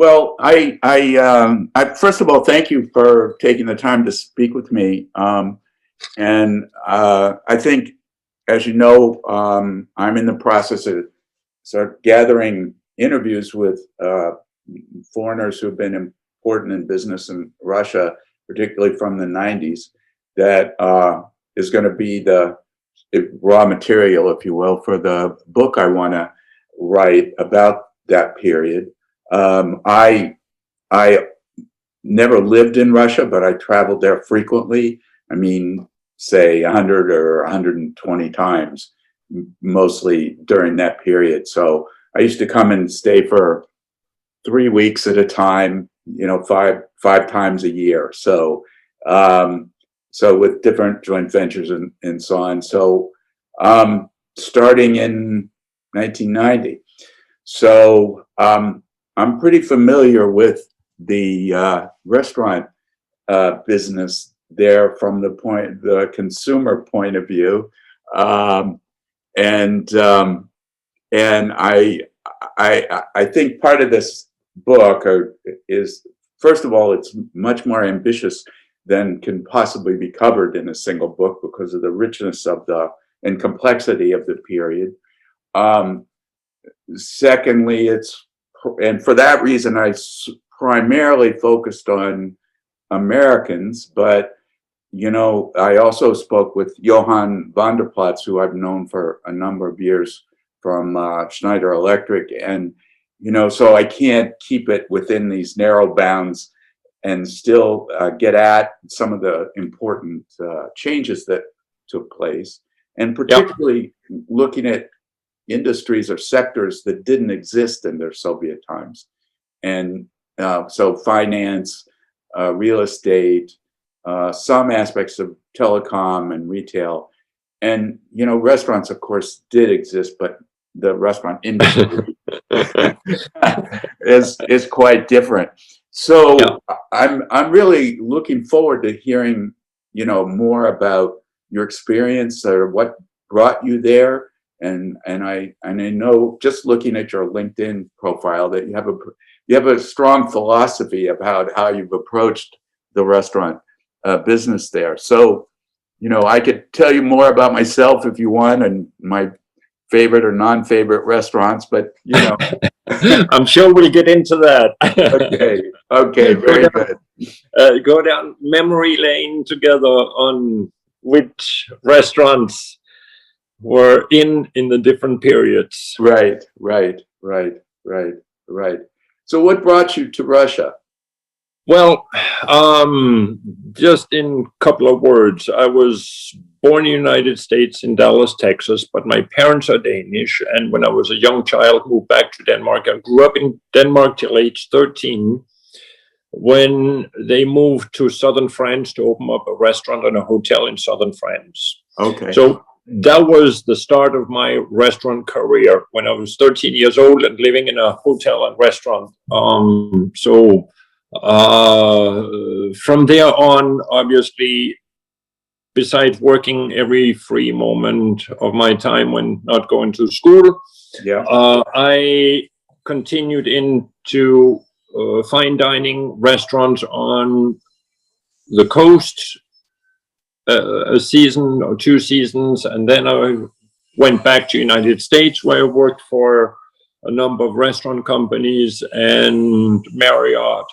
Well, first of all, thank you for taking the time to speak with me. I think, as you know, I'm in the process of start gathering interviews with foreigners who've been important in business in Russia, particularly from the 90s. That is going to be the raw material, if you will, for the book I want to write about that period. I never lived in Russia, but I traveled there frequently. I mean, say 100 or 120 times, mostly during that period. So I used to come and stay for 3 weeks at a time, five times a year. So, so with different joint ventures and so on. So, starting in 1990. So, I'm pretty familiar with the restaurant business there from the consumer point of view, and I think part of this book is, first of all, it's much more ambitious than can possibly be covered in a single book because of the richness of and complexity of the period. Secondly, and for that reason, I primarily focused on Americans, but I also spoke with Johann van der Platz, who I've known for a number of years from Schneider Electric, and so I can't keep it within these narrow bounds and still get at some of the important changes that took place, and particularly looking at industries or sectors that didn't exist in their Soviet times. And so finance, real estate, some aspects of telecom and retail. And, restaurants, of course, did exist, but the restaurant industry is quite different. So I'm really looking forward to hearing, more about your experience or what brought you there. And I know, just looking at your LinkedIn profile, that you have a strong philosophy about how you've approached the restaurant business there. So, I could tell you more about myself if you want, and my favorite or non-favorite restaurants, but I'm sure we'll get into that. Okay, very good. Go down memory lane together on which restaurants were in the different periods. Right. So what brought you to Russia? Well, just in a couple of words, I was born in the United States in Dallas, Texas, but my parents are Danish. And when I was a young child, moved back to Denmark. I grew up in Denmark till age 13, when they moved to southern France to open up a restaurant and a hotel in southern France. Okay. So that was the start of my restaurant career when I was 13 years old and living in a hotel and restaurant. From there on, obviously, besides working every free moment of my time when not going to school, I continued into fine dining restaurants on the coast, a season or 2 seasons, and then I went back to United States, where I worked for a number of restaurant companies and Marriott.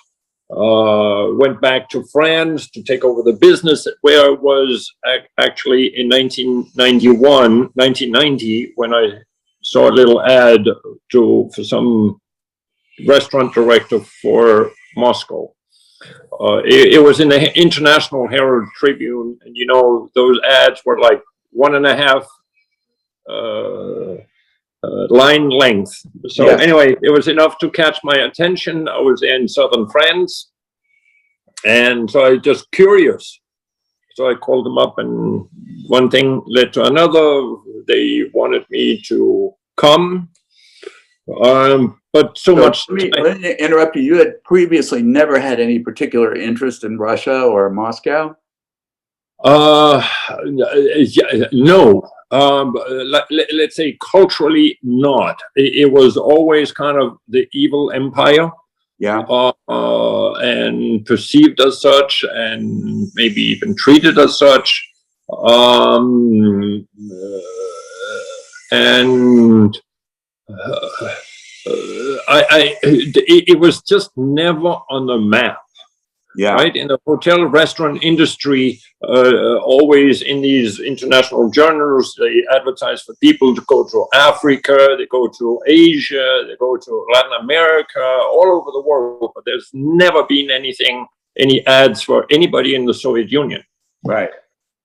Went back to France to take over the business, where I was actually in 1990, when I saw a little ad for some restaurant director for Moscow. It was in the International Herald Tribune, and those ads were like 1.5 line length. So anyway, it was enough to catch my attention. I was in southern France, and so I was just curious. So I called them up, and one thing led to another. They wanted me to come, but so much. Let me interrupt you. You had previously never had any particular interest in Russia or Moscow? No. Let's say culturally not. It was always kind of the evil empire. Yeah. And perceived as such, and maybe even treated as such. And it was just never on the map. Yeah. Right, in the hotel restaurant industry, always in these international journals, they advertise for people to go to Africa, they go to Asia, they go to Latin America, all over the world. But there's never been any ads for anybody in the Soviet Union. Right.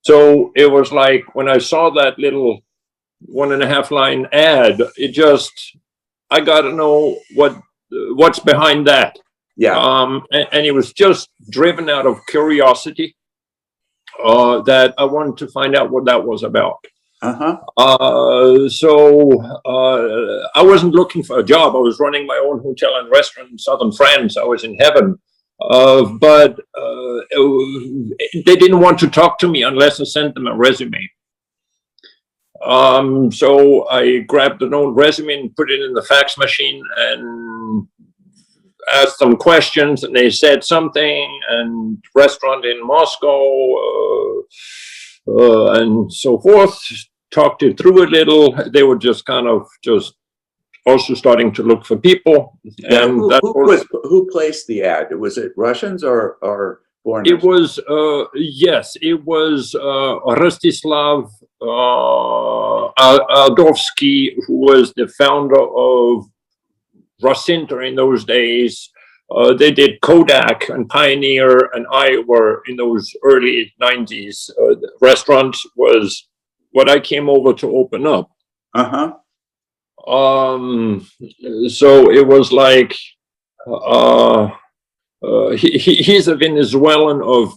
So it was like when I saw that little 1.5 line ad, I got to know what's behind that. Yeah. And it was just driven out of curiosity that I wanted to find out what that was about. So I wasn't looking for a job. I was running my own hotel and restaurant in southern France. I was in heaven. But they didn't want to talk to me unless I sent them a resume. So I grabbed an old resume and put it in the fax machine and asked them questions, and they said something, and restaurant in Moscow, and so forth. Talked it through a little. They were just kind of also starting to look for people. Yeah. And who placed the ad? Was it Russians or foreigners? It was yes, it was Rostislav Aldovsky, who was the founder of Winther in those days. They did Kodak and Pioneer, and I were in those early 90s. The restaurant was what I came over to open up. So it was like he's a Venezuelan of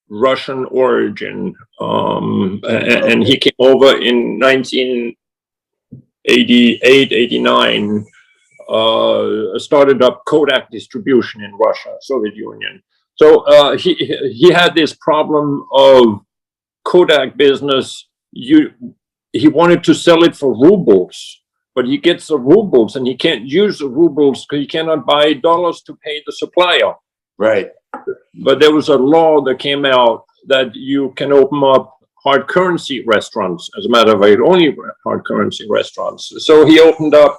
Russian origin, and he came over in 1988, 89. Started up Kodak distribution in Russia, Soviet Union. So he had this problem of Kodak business. He wanted to sell it for rubles, but he gets the rubles and he can't use the rubles because he cannot buy dollars to pay the supplier. Right. But there was a law that came out that you can open up hard currency restaurants. As a matter of fact, only hard currency restaurants. So he opened up.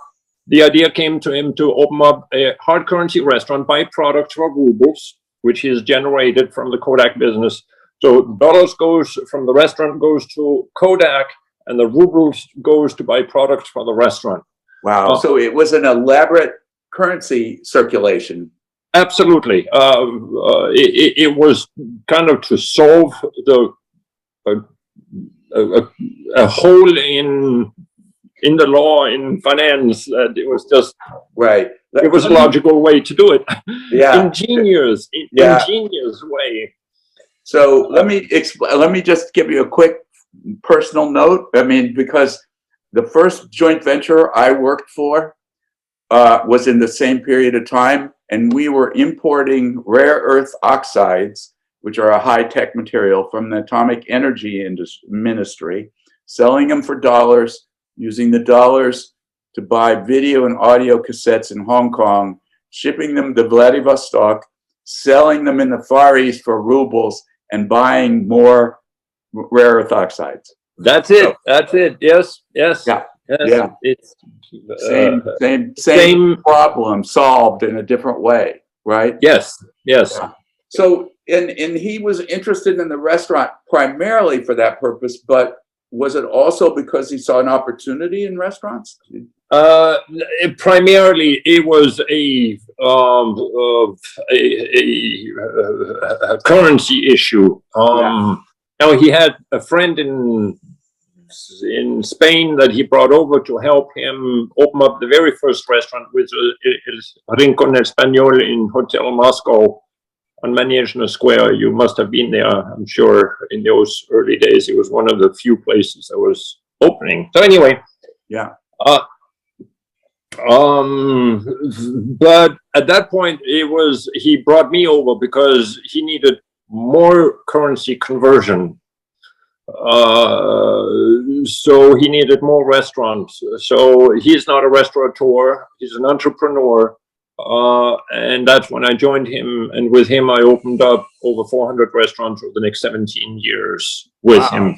The idea came to him to open up a hard currency restaurant, buy products for rubles, which is generated from the Kodak business. So dollars goes from the restaurant goes to Kodak, and the rubles goes to buy products for the restaurant. Wow. So it was an elaborate currency circulation. Absolutely. It was kind of to solve a hole in the law, in finance, that it was just right. It was a logical way to do it. Yeah. Ingenious way. So let me just give you a quick personal note. I mean, because the first joint venture I worked for was in the same period of time, and we were importing rare earth oxides, which are a high-tech material, from the atomic energy ministry, selling them for dollars, using the dollars to buy video and audio cassettes in Hong Kong, shipping them to Vladivostok, selling them in the Far East for rubles, and buying more rare earth oxides. That's it. So, that's it. Yes. Yes. Yeah. Yes. Yeah. It's same problem solved in a different way, right? Yes. Yes. Yeah. So, and he was interested in the restaurant primarily for that purpose, but was it also because he saw an opportunity in restaurants? Primarily, it was a currency issue. Now, he had a friend in Spain that he brought over to help him open up the very first restaurant, which is Rincón Español in Hotel Moscow on Manежная Square. You must have been there, I'm sure, in those early days. It was one of the few places that was opening. So anyway, yeah. But at that point, he brought me over because he needed more currency conversion. So he needed more restaurants. So he's not a restaurateur, he's an entrepreneur. And that's when I joined him. And with him, I opened up over 400 restaurants over the next 17 years with him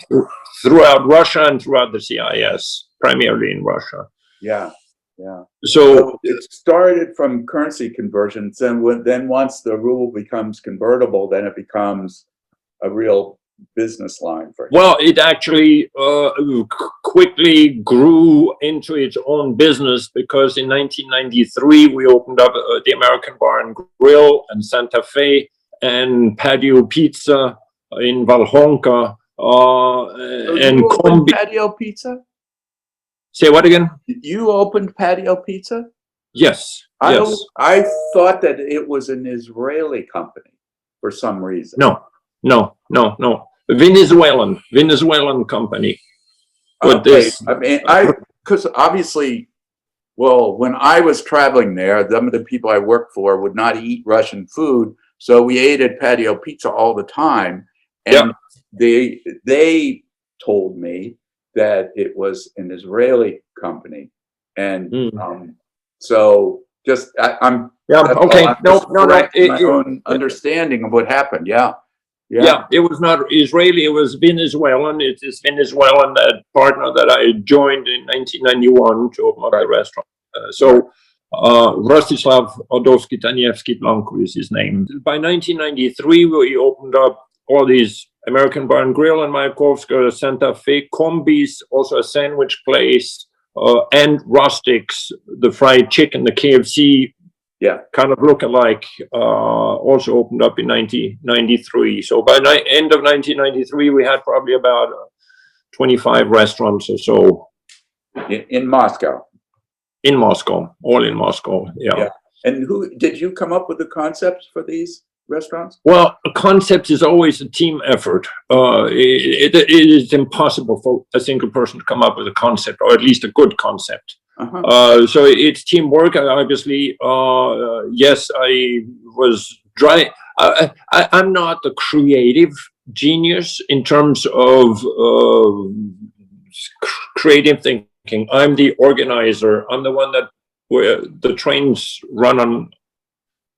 throughout Russia and throughout the CIS, primarily in Russia. Yeah, yeah. So it started from currency conversions, and then once the ruble becomes convertible, then it becomes a real business line for him. Well, it actually quickly grew into its own business, because in 1993 we opened up the American Bar and Grill in Santa Fe and Patio Pizza in Valhonka. And you opened Patio Pizza? Say what again? You opened Patio Pizza? Yes. I thought that it was an Israeli company for some reason. No. Venezuelan company. Okay. I mean, because obviously, well, when I was traveling there, some of the people I worked for would not eat Russian food, so we ate at Patio Pizza all the time, and they told me that it was an Israeli company, and so just I'm okay. No. My own understanding of what happened. Yeah, it was not Israeli, it was Venezuelan. It is Venezuelan partner that I joined in 1991 to open up the restaurant. Rostislav Odovsky Tanievsky Blanco is his name. By 1993, we opened up all these American Bar and Grill in Mayakovska, Santa Fe, Combis, also a sandwich place, and Rustics, the fried chicken, the KFC. Kind of look-alike, also opened up in 1993. So by end of 1993, we had probably about 25 restaurants or so. In Moscow? In Moscow, all in Moscow, yeah. And who did you come up with the concepts for these restaurants? Well, a concept is always a team effort. It is impossible for a single person to come up with a concept, or at least a good concept. So it's teamwork, obviously. Yes, I was I'm not the creative genius in terms of creative thinking. I'm the organizer. I'm the one that where the trains run on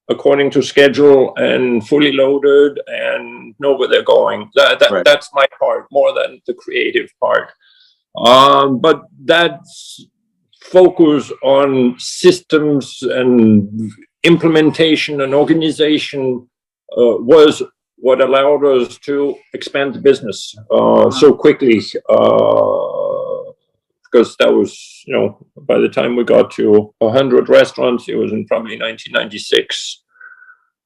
according to schedule and fully loaded and know where they're going. That's my part more than the creative part. But that's focus on systems and implementation and organization was what allowed us to expand the business so quickly, because that was, by the time we got to 100 restaurants, it was in probably 1996.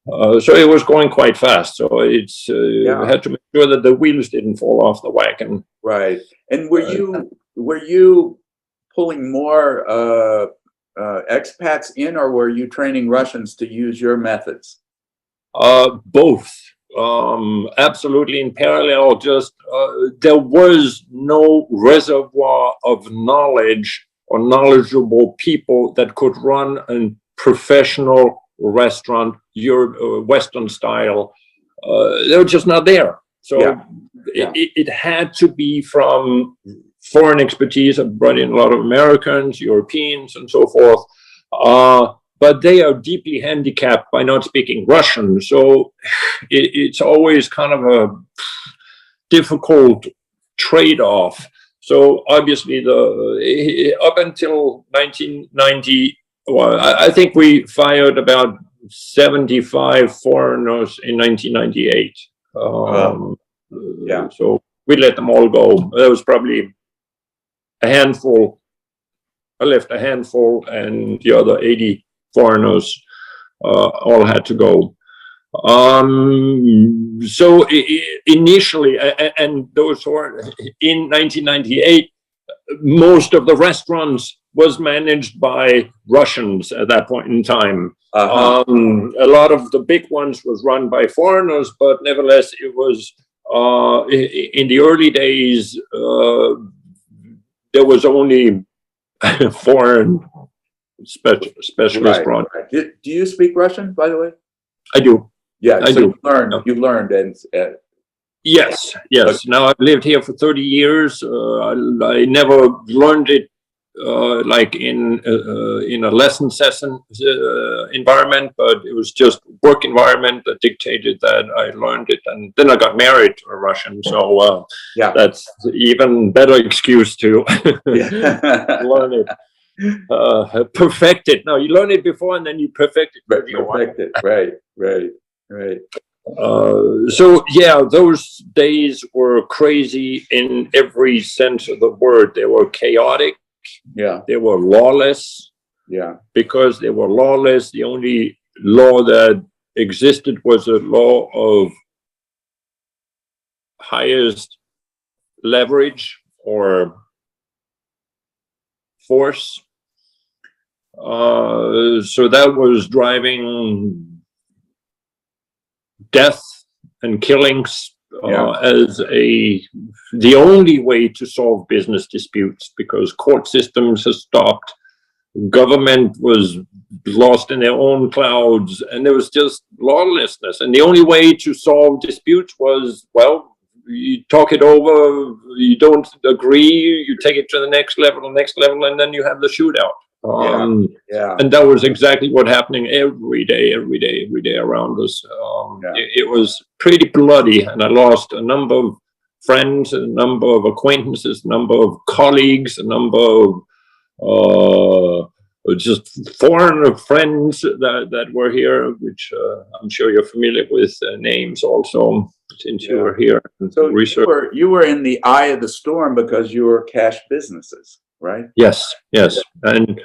So it was going quite fast. So it's we had to make sure that the wheels didn't fall off the wagon. Right. And were you pulling more expats in, or were you training Russians to use your methods? Both. Absolutely in parallel. Just there was no reservoir of knowledge or knowledgeable people that could run a professional restaurant, Western style. They were just not there. So it had to be from foreign expertise. I brought in a lot of Americans, Europeans, and so forth. But they are deeply handicapped by not speaking Russian. So it's always kind of a difficult trade-off. So obviously, up until 1990, well, I think we fired about 75 foreigners in 1998. So we let them all go. There was probably a handful. I left a handful, and the other 80 foreigners all had to go. So initially, and those were in 1998, most of the restaurants was managed by Russians at that point in time. A lot of the big ones was run by foreigners, but nevertheless, it was in the early days, there was only foreign specialist brought. Do you speak Russian, by the way? I do. Yeah, I do. You learned, and yes. Okay. Now I've lived here for 30 years. I never learned it like in a lesson session environment, but it was just work environment that dictated that I learned it. And then I got married to a Russian, so that's even better excuse to learn it. Perfect it. No, you learn it before and then you perfect it. Perfect it. Right. So yeah, those days were crazy in every sense of the word. They were chaotic. Yeah. They were lawless. Yeah. Because they were lawless, the only law that existed was a law of highest leverage or force. So that was driving death and killings as the only way to solve business disputes, because court systems have stopped, government was lost in their own clouds, and there was just lawlessness. And the only way to solve disputes was, well, you talk it over, you don't agree, you take it to the next level, and then you have the shootout. And that was exactly what happening every day around us. It was pretty bloody, and I lost a number of friends, a number of acquaintances, a number of colleagues, a number of just foreign friends that were here, which I'm sure you're familiar with names also, since you were here. So you were in the eye of the storm because you were cash businesses, right? Yes, and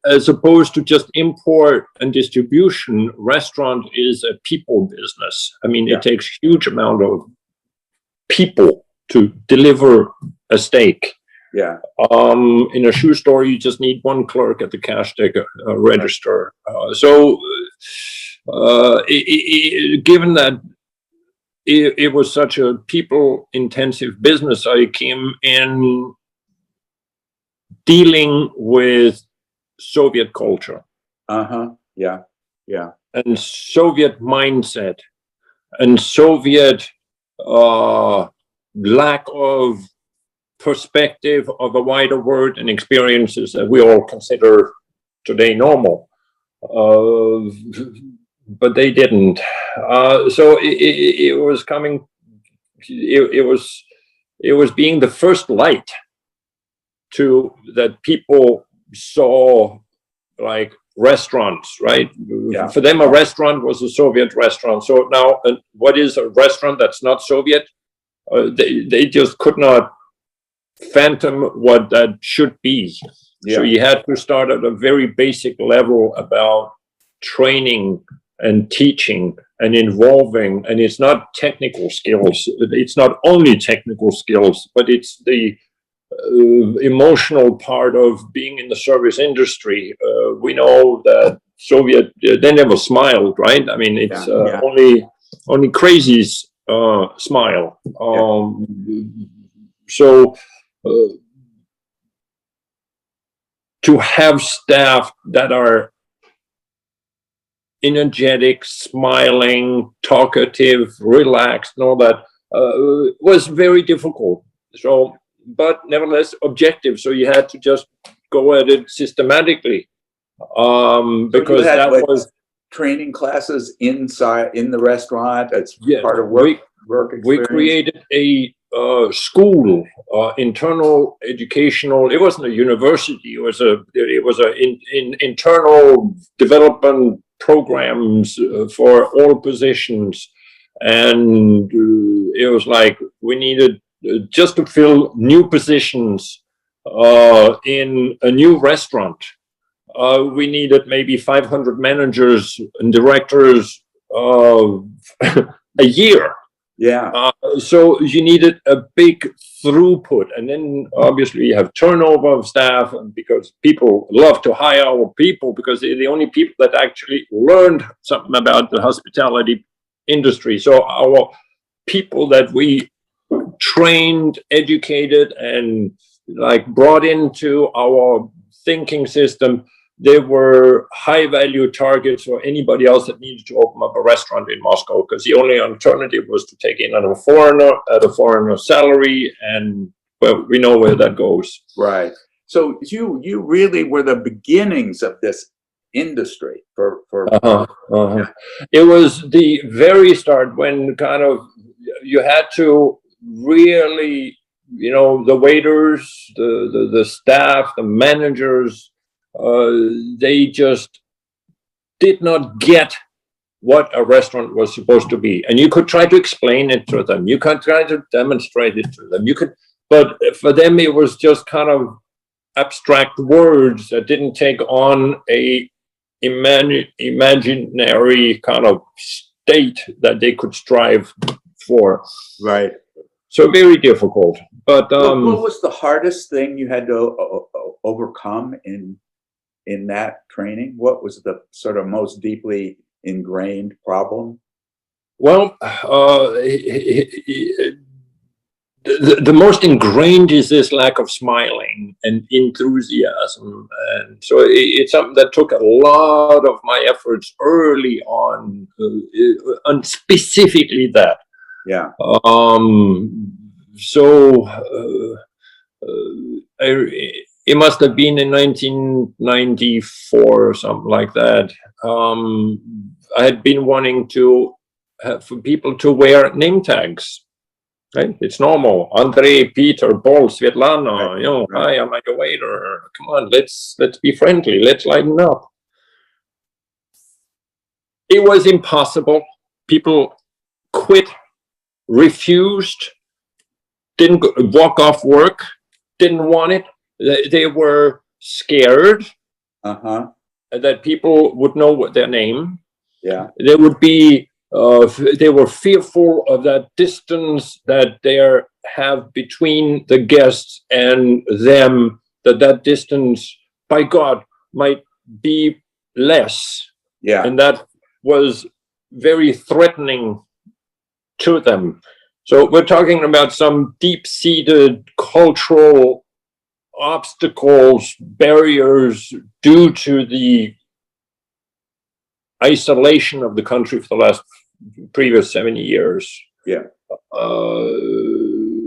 as opposed to just import and distribution, restaurant is a people business. I mean, it takes huge amount of people to deliver a steak. Yeah. In a shoe store, you just need one clerk at the cash register. Given that it was such a people-intensive business, I came in dealing with Soviet culture. Yeah. And Soviet mindset and Soviet lack of perspective of a wider world and experiences that we all consider today normal. But they didn't. So it was coming, it was being the first light to that people saw, like restaurants, right? For them, a restaurant was a Soviet restaurant. So now, what is a restaurant that's not Soviet? They just could not fathom what that should be. So you had to start at a very basic level about training and teaching and involving. And it's not technical skills. It's not only technical skills, but it's the emotional part of being in the service industry. We know that Soviet, they never smiled, right? I mean, it's only crazies smile. So to have staff that are energetic, smiling, talkative, relaxed, and all that was very difficult. So, but nevertheless objective. So you had to just go at it systematically, because that was training classes inside in the restaurant. That's part of work experience. We created a school, internal educational. It wasn't a university. It was internal development programs for all positions, and it was like we needed just to fill new positions in a new restaurant. We needed maybe 500 managers and directors a year. So you needed a big throughput, and then obviously you have turnover of staff, because people love to hire our people because they're the only people that actually learned something about the hospitality industry. So our people that we trained, educated, and like brought into our thinking system, they were high value targets for anybody else that needed to open up a restaurant in Moscow, because the only alternative was to take in a foreigner at a foreigner salary and well, we know where that goes. Right. So you really were the beginnings of this industry for It was the very start when kind of you had to really, the waiters, the staff, the managers, they just did not get what a restaurant was supposed to be. And you could try to explain it to them. You could try to demonstrate it to them. But for them, it was just kind of abstract words that didn't take on a imaginary kind of state that they could strive for. Right. So very difficult. But what was the hardest thing you had to overcome in that training? What was the sort of most deeply ingrained problem? Well, the most ingrained is this lack of smiling and enthusiasm, and so it's something that took a lot of my efforts early on specifically that. Yeah. It must have been in 1994 or something like that. I had been wanting to have for people to wear name tags. Right? It's normal. Andre, Peter, Paul, Svetlana, Right. Hi, I'm like a waiter. Come on, let's be friendly. Let's lighten up. It was impossible. People quit, refused, didn't walk off work, didn't want it. They were scared that people would know their name. Yeah. There would be they were fearful of that distance that they have between the guests and them, that distance, by God, might be less. Yeah. And that was very threatening to them. So we're talking about some deep-seated cultural obstacles, barriers due to the isolation of the country for the previous 70 years. Yeah.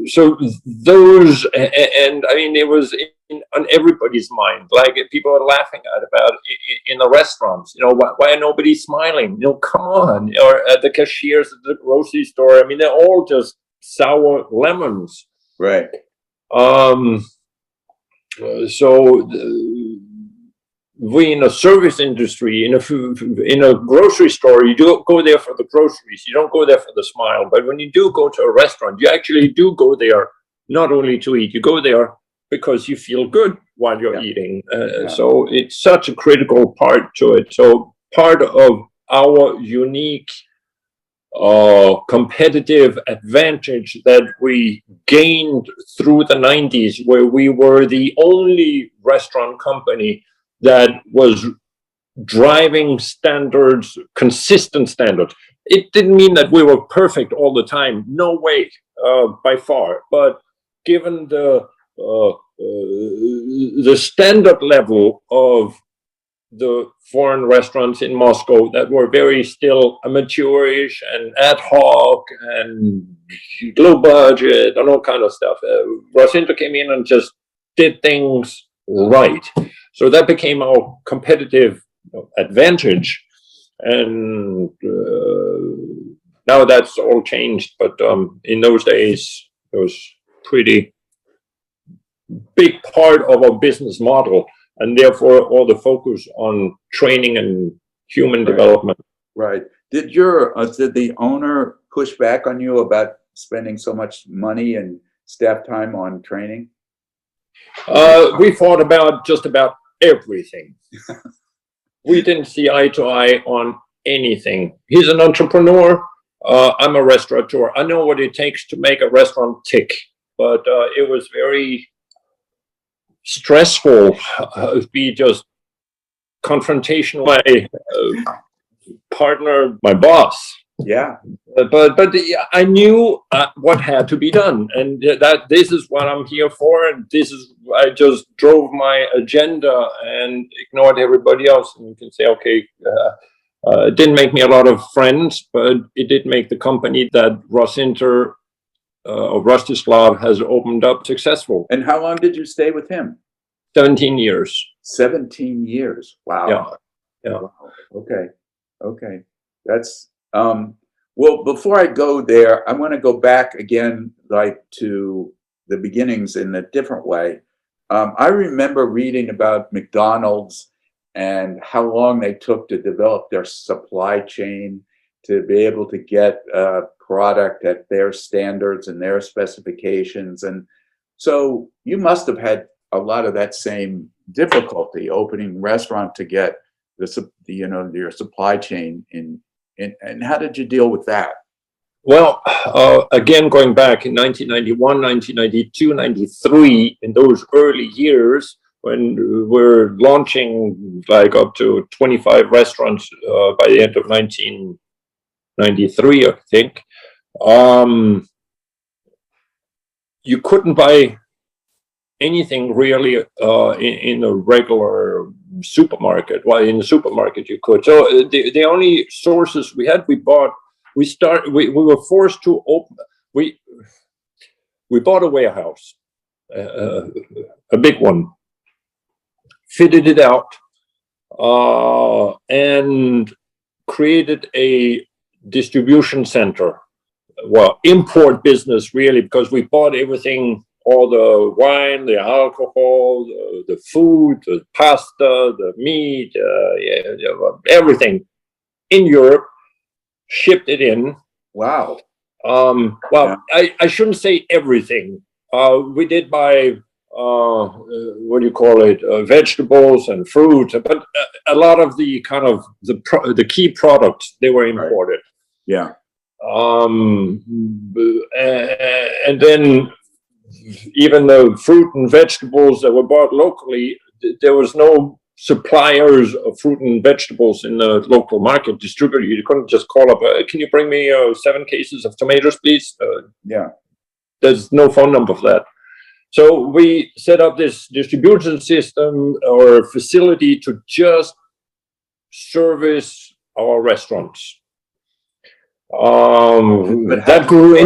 So those, and I mean, it was on everybody's mind. Like people are laughing about in the restaurants. Why are nobody smiling? Come on. Or at the cashiers at the grocery store. I mean, they're all just sour lemons. Right. We in a service industry, in a grocery store, you do go there for the groceries. You don't go there for the smile. But when you do go to a restaurant, you actually do go there not only to eat. You go there because you feel good while you're eating. So it's such a critical part to it. So part of our unique competitive advantage that we gained through the 90s, where we were the only restaurant company that was driving standards, consistent standards. It didn't mean that we were perfect all the time. No way, by far. But given the standard level of the foreign restaurants in Moscow that were very still amateurish and ad hoc and low budget and all kind of stuff, Winther came in and just did things right. So that became our competitive advantage, and now that's all changed. But in those days, it was pretty big part of our business model, and therefore all the focus on training and human development. Right. Did the owner push back on you about spending so much money and staff time on training? We fought about just about everything. We didn't see eye to eye on anything. He's an entrepreneur. I'm a restaurateur. I know what it takes to make a restaurant tick, but it was very stressful to be just confrontational. My partner, my boss. Yeah. But I knew what had to be done, and that this is what I'm here for, and I just drove my agenda and ignored everybody else. And you can say, okay, it didn't make me a lot of friends, but it did make the company that Winther of Rostislav has opened up successful. And how long did you stay with him? 17 years. 17 years. Wow. Yeah. Wow. Okay. Okay. That's, well, before I go there, I want to go back again, like to the beginnings in a different way. I remember reading about McDonald's and how long they took to develop their supply chain to be able to get a product at their standards and their specifications. And so you must have had a lot of that same difficulty opening a restaurant to get the your supply chain in, and how did you deal with that? Well, again, going back in 1991, 1992, 93, in those early years when we're launching like up to 25 restaurants by the end of 1993, I think, you couldn't buy anything really in a regular supermarket. Well, in the supermarket you could. So the only sources we had, we were forced to open. We bought a warehouse, a big one, fitted it out, and created a distribution center. Well, import business really, because we bought everything, all the wine, the alcohol, the food, the pasta, the meat, everything in Europe, shipped it in. Wow. Well, yeah. I shouldn't say everything. We did buy, what do you call it, vegetables and fruit, but a lot of the kind of the key products, they were imported. Right. Yeah. And then even the fruit and vegetables that were bought locally, there was no suppliers of fruit and vegetables in the local market distributor. You couldn't just call up, can you bring me 7 cases of tomatoes, please? Yeah. There's no phone number for that. So we set up this distribution system or facility to just service our restaurants. That grew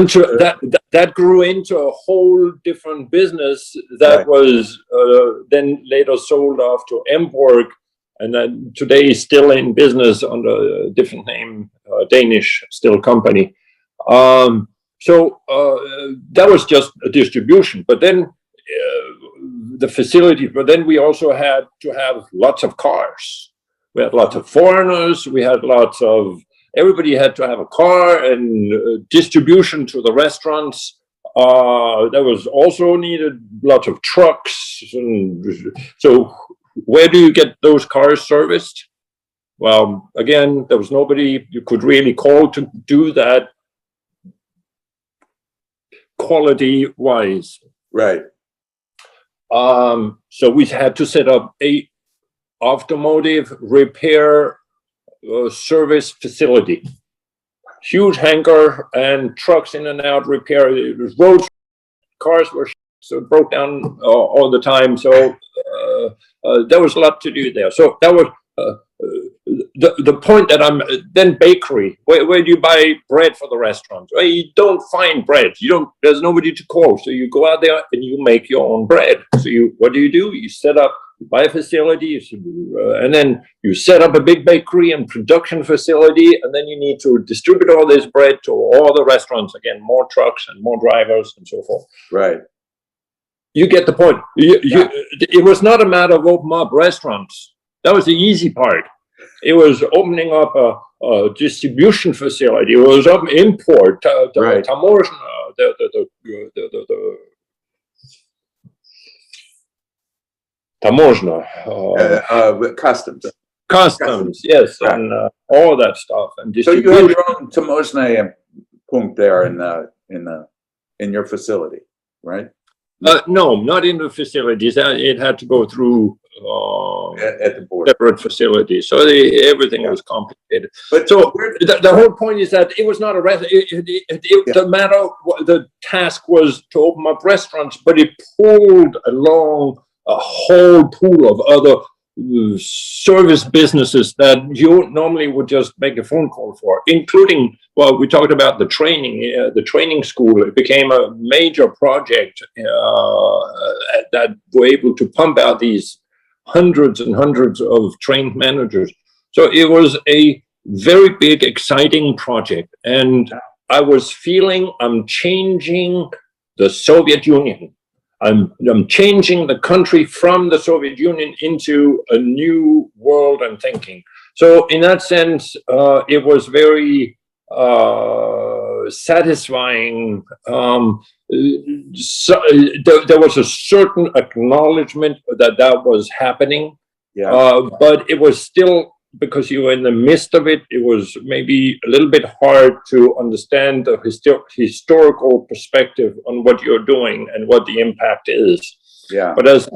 into a whole different business that was then later sold off to Emborg, and then today is still in business under a different name, Danish still company. So that was just a distribution, but then the facility. But then we also had to have lots of cars. We had lots of foreigners. We had lots of. Everybody had to have a car, and distribution to the restaurants. There was also needed lots of trucks. And so where do you get those cars serviced? Well, again, there was nobody you could really call to do that quality-wise. Right. So we had to set up a automotive repair service facility, huge hangar and trucks in and out repair. It was roads, cars were so broke down all the time. So there was a lot to do there. So that was the point that I'm then bakery. Where do you buy bread for the restaurants? Well, you don't find bread. There's nobody to call. So you go out there and you make your own bread. So what do? You set up. You buy a facility, and then you set up a big bakery and production facility, and then you need to distribute all this bread to all the restaurants. Again, more trucks and more drivers and so forth. Right. You get the point. It was not a matter of opening up restaurants. That was the easy part. It was opening up a distribution facility. It was up import, right. Taможna, customs, yes, right. And all that stuff. And so you have your own taможna punkt there in your facility, right? No, not in the facilities. It had to go through at the board. Separate facilities. So everything was complicated. But so the whole point is that it was not a the matter. The task was to open up restaurants, but it pulled along a whole pool of other service businesses that you normally would just make a phone call for, including, well, we talked about the training school. It became a major project that were able to pump out these hundreds and hundreds of trained managers. So it was a very big, exciting project. And I was feeling I'm changing the Soviet Union. I'm changing the country from the Soviet Union into a new world and thinking. So in that sense, it was very satisfying. There was a certain acknowledgement that was happening, but it was still, because you were in the midst of it, it was maybe a little bit hard to understand the historical perspective on what you're doing and what the impact is. Yeah. But as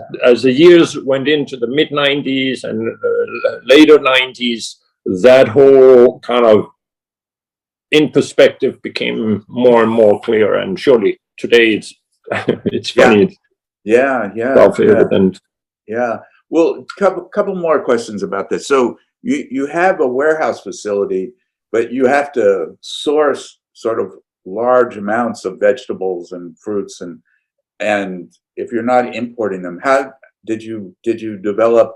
the years went into the mid-90s and later 90s, that whole kind of in perspective became more and more clear. And surely today it's funny. Yeah. Self-evident. Yeah. Well, couple more questions about this. So you have a warehouse facility, but you have to source sort of large amounts of vegetables and fruits, and if you're not importing them, how did you develop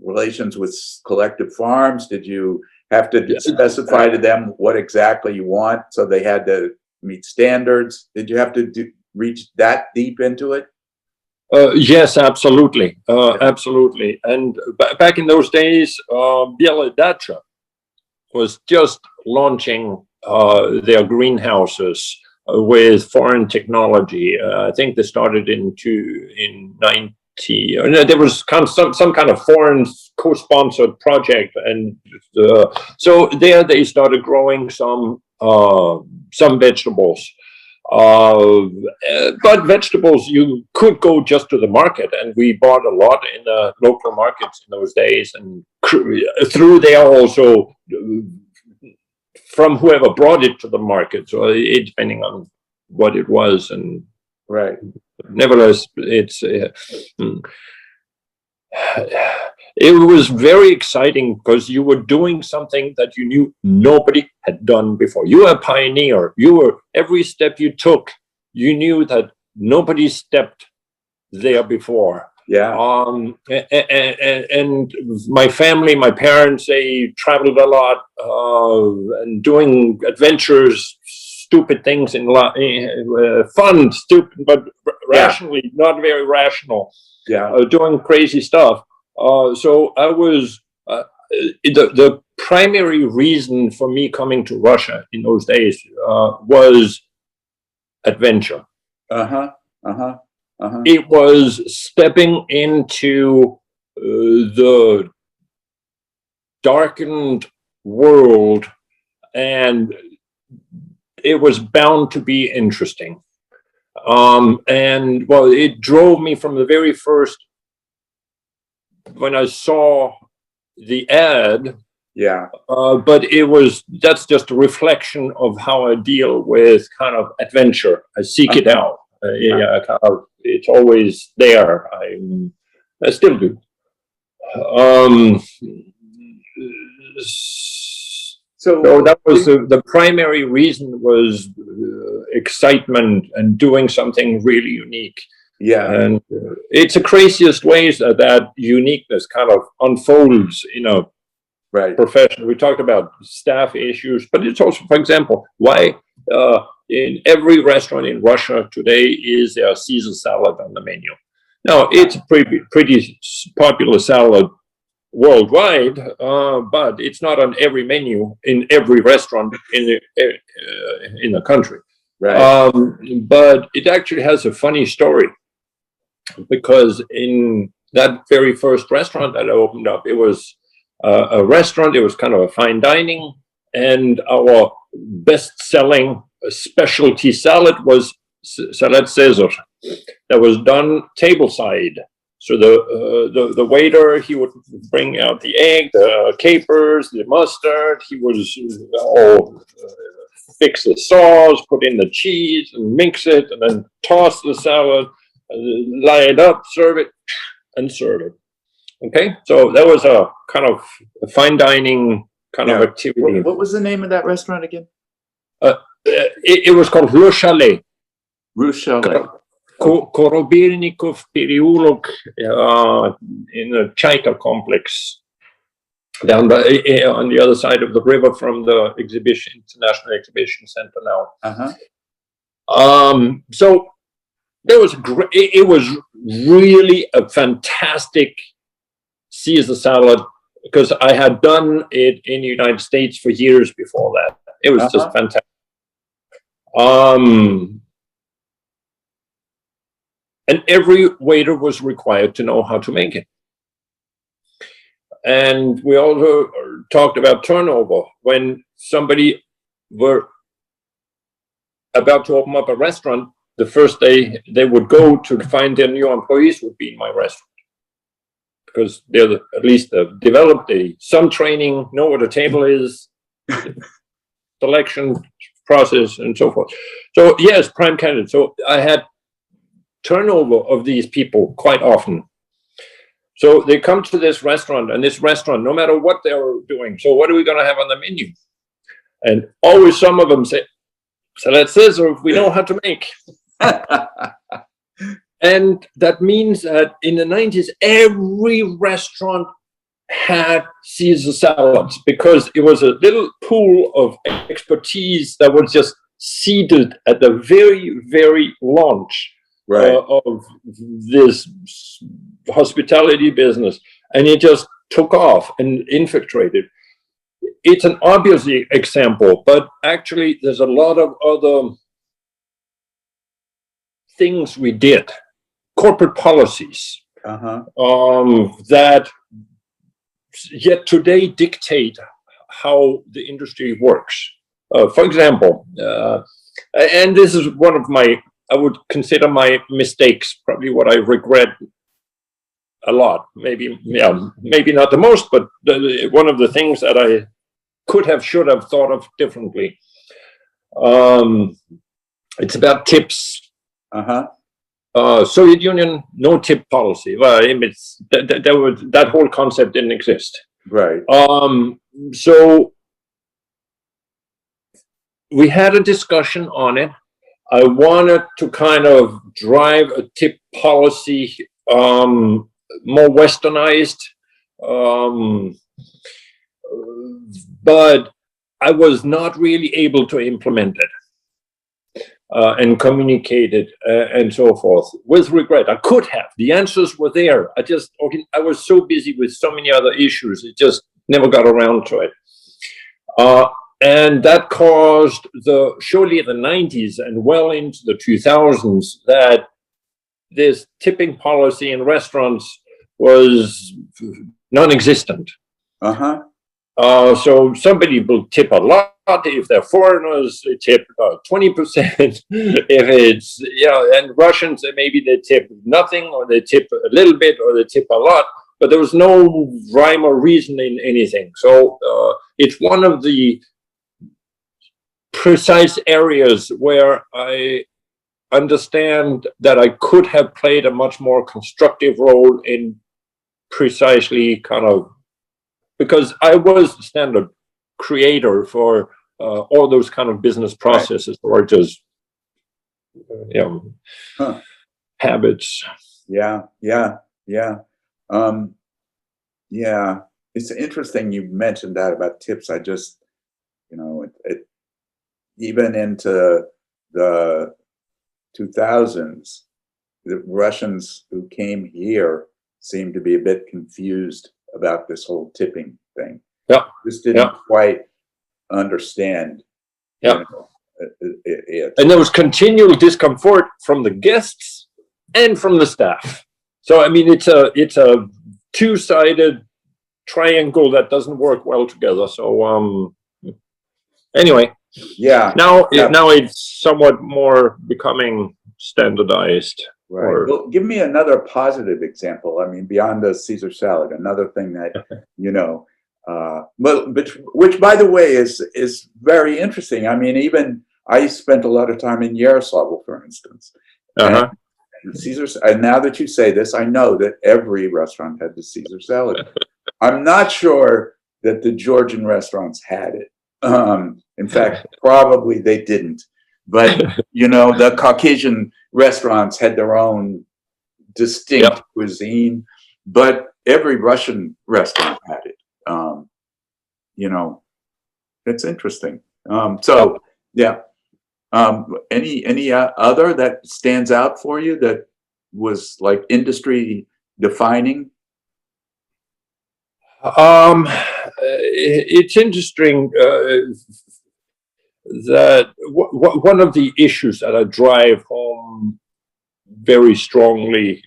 relations with collective farms? Did you have to specify to them what exactly you want, so they had to meet standards? Did you have to reach that deep into it? Yes, absolutely. Absolutely. And back in those days, Dacha was just launching their greenhouses with foreign technology. I think they started in 90. There was some kind of foreign co-sponsored project, and so there they started growing some vegetables. But vegetables, you could go just to the market, and we bought a lot in the local markets in those days, and through there also from whoever brought it to the market. So it, depending on what it was, and right. Nevertheless, it was very exciting because you were doing something that you knew nobody had done before. You were a pioneer. Every step you took, you knew that nobody stepped there before. Yeah. And my family, my parents, they traveled a lot and doing adventures, stupid things fun, stupid, but rationally, not very rational. Yeah. Doing crazy stuff. So I was the primary reason for me coming to Russia in those days was adventure. It was stepping into the darkened world, and it was bound to be interesting. And well, it drove me from the very first, when I saw the ad. Yeah. But that's just a reflection of how I deal with kind of adventure. I seek it out. It's always there. I still do. So that was the primary reason, was excitement and doing something really unique. Yeah. And it's the craziest ways that uniqueness kind of unfolds in a profession. We talked about staff issues, but it's also, for example, why in every restaurant in Russia today is there a Caesar salad on the menu. Now, it's a pretty popular salad worldwide, but it's not on every menu in every restaurant in the country. Right. But it actually has a funny story, because in that very first restaurant that I opened up, it was a restaurant. It was kind of a fine dining, and our best-selling specialty salad was salad Caesar, that was done tableside. So the waiter, he would bring out the egg, the capers, the mustard. He would fix the sauce, put in the cheese, and mix it, and then toss the salad, lie it up, serve it, and serve it. Okay, so that was a kind of a fine dining kind of activity. What was the name of that restaurant again? It was called Le Chalet. Le Chalet. Korobirnikov Periulok in the Chaika complex down on the other side of the river from the International Exhibition Center now. So there was it was really a fantastic Caesar salad, because I had done it in the United States for years before that. It was just fantastic. And every waiter was required to know how to make it. And we also talked about turnover. When somebody were about to open up a restaurant, the first day they would go to find their new employees would be in my restaurant. Because they're at least developed some training, know what a table is, selection process, and so forth. So yes, prime candidate. So I had turnover of these people quite often. So they come to this restaurant, and this restaurant, no matter what they're doing, so what are we going to have on the menu? And always some of them say, salad Caesar, we know how to make. And that means that in the 90s, every restaurant had Caesar salads, because it was a little pool of expertise that was just seeded at the very, very launch of this hospitality business. And it just took off and infiltrated. It's an obvious example, but actually there's a lot of other things we did. Corporate policies that yet today dictate how the industry works. For example, and this is one of my, I would consider my mistakes, probably what I regret a lot. Maybe not the most, but one of the things that I should have thought of differently. It's about tips. Soviet Union, no tip policy. Well, it's that whole concept didn't exist. Right. So we had a discussion on it. I wanted to kind of drive a tip policy more westernized, but I was not really able to implement it. And communicated and so forth, with regret. I could have. The answers were there. I was so busy with so many other issues, it just never got around to it. And that caused surely the 90s and well into the 2000s, that this tipping policy in restaurants was non-existent. So somebody will tip a lot. If they're foreigners, they tip 20%. If it's, and Russians, maybe they tip nothing, or they tip a little bit, or they tip a lot. But there was no rhyme or reason in anything. So it's one of the precise areas where I understand that I could have played a much more constructive role in precisely kind of, because I was the standard creator for all those kind of business processes, or just habits. It's interesting you mentioned that about tips. I just, it even into the 2000s, the Russians who came here seemed to be a bit confused about this whole tipping thing. Just didn't quite understand. And there was continual discomfort from the guests and from the staff. So I mean, it's a two-sided triangle that doesn't work well together. So anyway, now it's somewhat more becoming standardized. Right. Well, give me another positive example. I mean, beyond the Caesar salad, another thing that which by the way is very interesting. I mean, even I spent a lot of time in Yaroslavl, for instance. And Caesar, and now that you say this, I know that every restaurant had the Caesar salad. I'm not sure that the Georgian restaurants had it. In fact, probably they didn't. But, the Caucasian restaurants had their own distinct cuisine, but every Russian restaurant had it. It's interesting. Any other that stands out for you that was like industry defining? It's interesting that one of the issues that I drive home very strongly,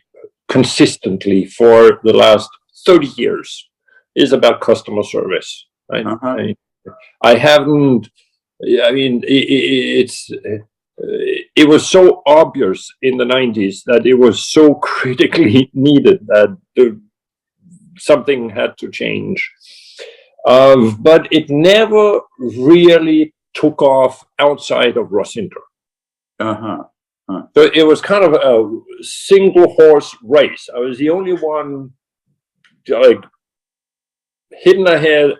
consistently for the last 30 years is about customer service. Right? I haven't. I mean, it was so obvious in the 90s that it was so critically needed that something had to change. But it never really took off outside of Winther. So it was kind of a single horse race. I was the only one like hitting ahead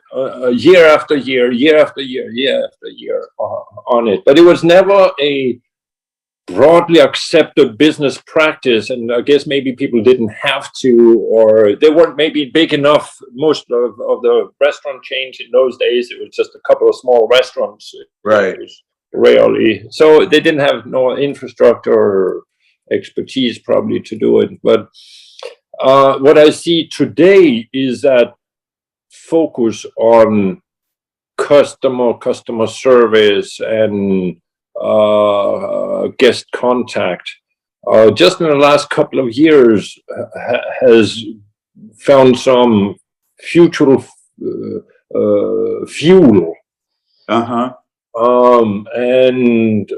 year after year, year after year, year after year on it. But it was never a broadly accepted business practice, and I guess maybe people didn't have to, or they weren't maybe big enough. Most of the restaurant chains in those days, it was just a couple of small restaurants. Right. Rarely. So they didn't have no infrastructure or expertise probably to do it. But what I see today is that focus on customer service and guest contact just in the last couple of years has found some fuel. And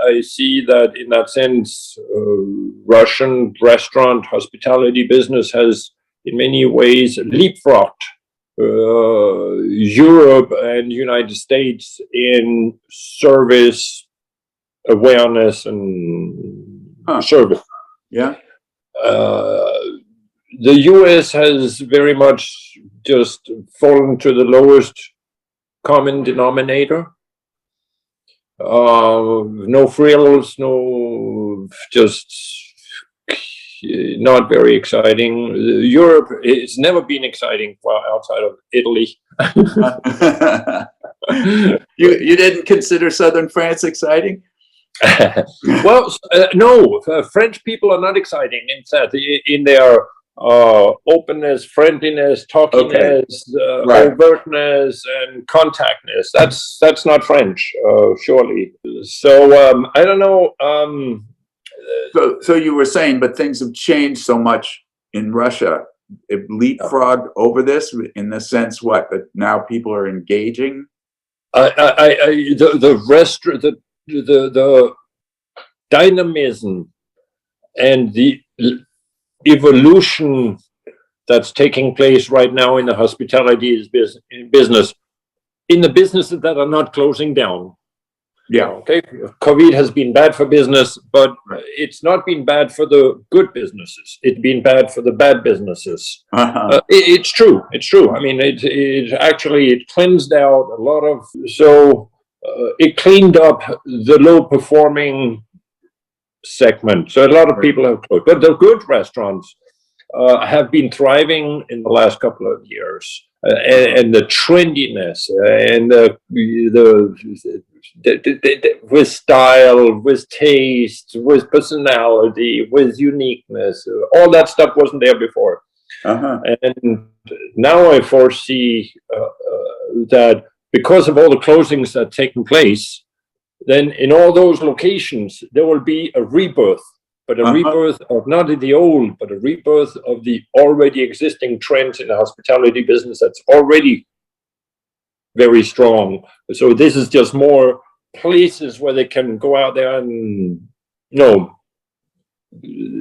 I see that in that sense, Russian restaurant hospitality business has in many ways leapfrogged Europe and United States in service awareness and service. Yeah. The US has very much just fallen to the lowest common denominator. No frills, no, just not very exciting. Europe, it's never been exciting outside of Italy. You didn't consider southern France exciting? Well, no, French people are not exciting in their openness, friendliness, talkiness, overtness, and contactness. That's not French, surely. So I don't know. So you were saying, but things have changed so much in Russia. It leapfrogged over this in the sense what? That now people are engaging. The dynamism and the evolution that's taking place right now in the hospitality business, in the businesses that are not closing down. Yeah. Okay. COVID has been bad for business, but it's not been bad for the good businesses. It's been bad for the bad businesses. It's true. It's true. I mean, it cleansed out a lot of. So it cleaned up the low performing segment. So a lot of people have closed, but the good restaurants have been thriving in the last couple of years. And the trendiness and with style, with taste, with personality, with uniqueness, all that stuff wasn't there before. And now I foresee that because of all the closings that have taken place, then in all those locations there will be a rebirth. But a rebirth of not in the old, but a rebirth of the already existing trends in the hospitality business that's already very strong. So this is just more places where they can go out there and,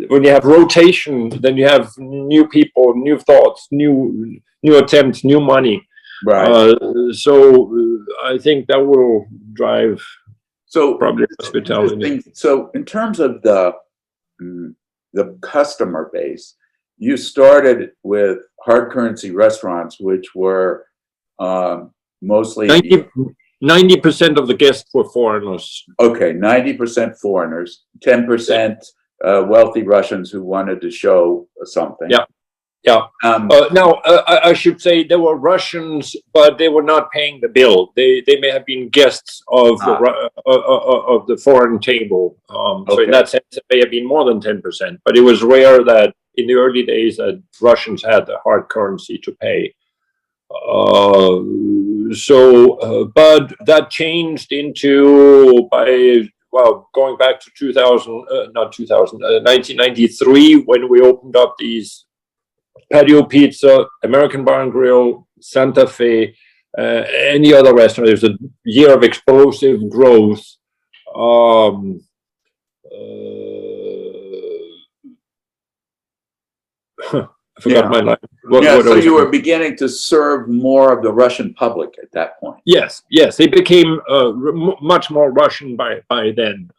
when you have rotation, then you have new people, new thoughts, new attempts, new money. Right. So I think that will drive probably hospitality. So in terms of the the customer base. You started with hard currency restaurants, which were mostly 90% of the guests were foreigners. Okay, 90% foreigners, 10% wealthy Russians who wanted to show something. Yeah. Now, I should say there were Russians, but they were not paying the bill. They may have been guests of the foreign table. So in that sense, it may have been more than 10%. But it was rare that in the early days that Russians had the hard currency to pay. But that changed into going back to 1993 when we opened up these Patio Pizza, American Bar and Grill, Santa Fe, any other restaurant. There's a year of explosive growth. I forgot my line. So you were beginning to serve more of the Russian public at that point. Yes, they became much more Russian by then.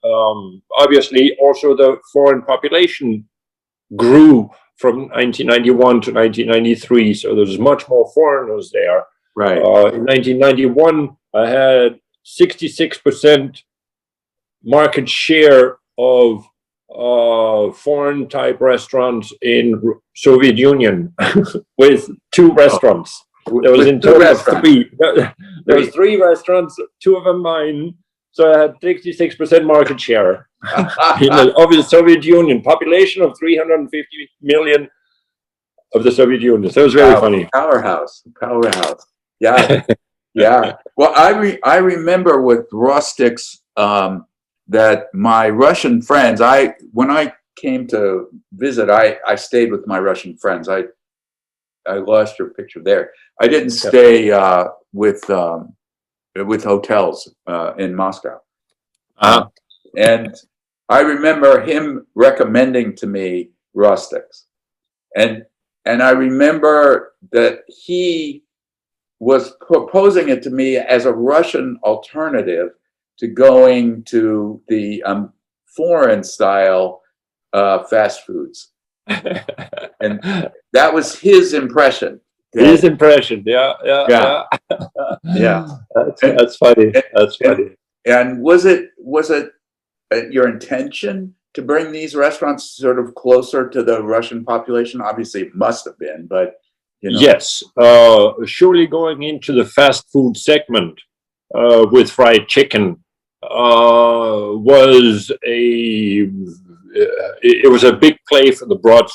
Obviously, also the foreign population grew from 1991 to 1993, so there's much more foreigners there. Right. In 1991, I had 66% market share of foreign type restaurants in Soviet Union with 2 restaurants. There was in total of 3. There was 3 restaurants, 2 of them mine. So I had 66% market share in the Soviet Union, population of 350 million of the Soviet Union. So it was very funny. Powerhouse. Yeah, yeah. Well, I remember with rustics that my Russian friends. When I came to visit, I stayed with my Russian friends. I lost your picture there. I didn't stay with hotels in Moscow. And I remember him recommending to me rustics. And I remember that he was proposing it to me as a Russian alternative to going to the foreign style fast foods. And that was his impression. His impression, yeah. That's funny. That's funny. And was it your intention to bring these restaurants sort of closer to the Russian population? Obviously, it must have been, but Yes, surely going into the fast food segment with fried chicken was a big play for the broad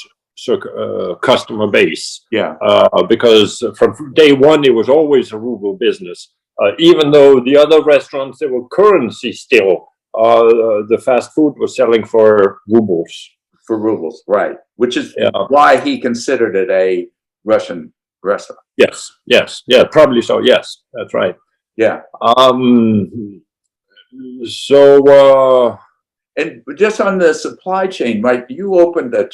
customer base. Yeah. Because from day one, it was always a ruble business. Even though the other restaurants, they were currency still, the fast food was selling for rubles. For rubles, right. Which is why he considered it a Russian restaurant. Yes, probably so. Yes, that's right. Yeah. And just on the supply chain, right? You opened a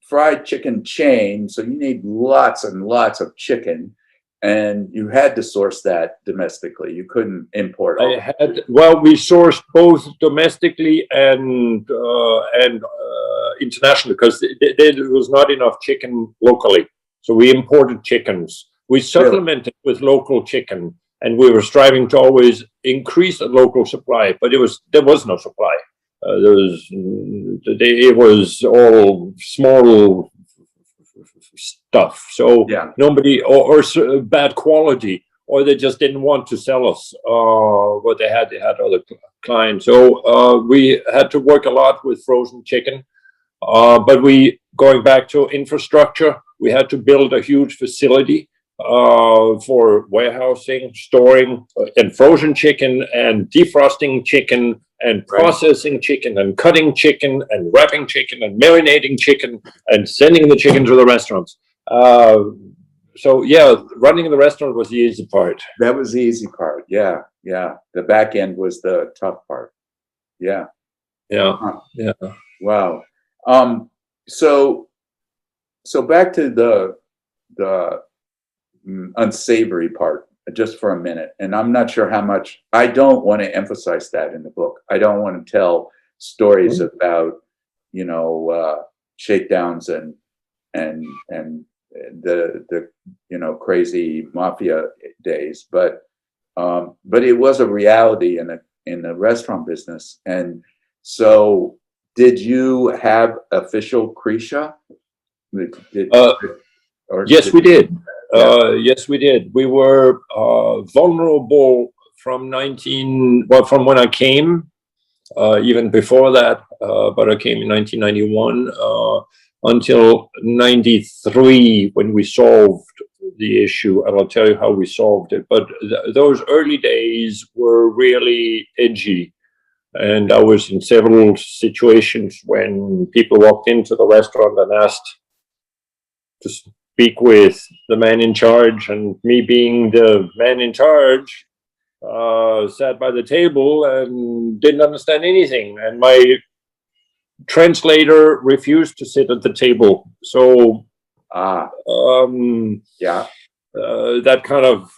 fried chicken chain, so you need lots and lots of chicken, and you had to source that domestically. You couldn't import it. We sourced both domestically and internationally because there was not enough chicken locally. So we imported chickens. We supplemented with local chicken, and we were striving to always increase the local supply, but there was no supply. It was all small stuff. So nobody, or bad quality, or they just didn't want to sell us what they had. They had other clients. So we had to work a lot with frozen chicken. But going back to infrastructure, we had to build a huge facility for warehousing, storing, and frozen chicken, and defrosting chicken, and processing chicken, and cutting chicken, and wrapping chicken, and marinating chicken, and sending the chicken to the restaurants. Running the restaurant was the easy part. That was the easy part. Yeah. The back end was the tough part. Yeah. Wow. So back to the unsavory part just for a minute, and I'm not sure how much. I don't want to emphasize that in the book. I don't want to tell stories about shakedowns and the crazy mafia days, but it was a reality in the restaurant business. And so, did you have official Krisha? Yes, we did. Yes, we did. We were vulnerable from from when I came, even before that, but I came in 1991 until 93 when we solved the issue, and I'll tell you how we solved it. But those early days were really edgy, and I was in several situations when people walked into the restaurant and asked to speak with the man in charge, and me being the man in charge, sat by the table and didn't understand anything, and my translator refused to sit at the table. So that kind of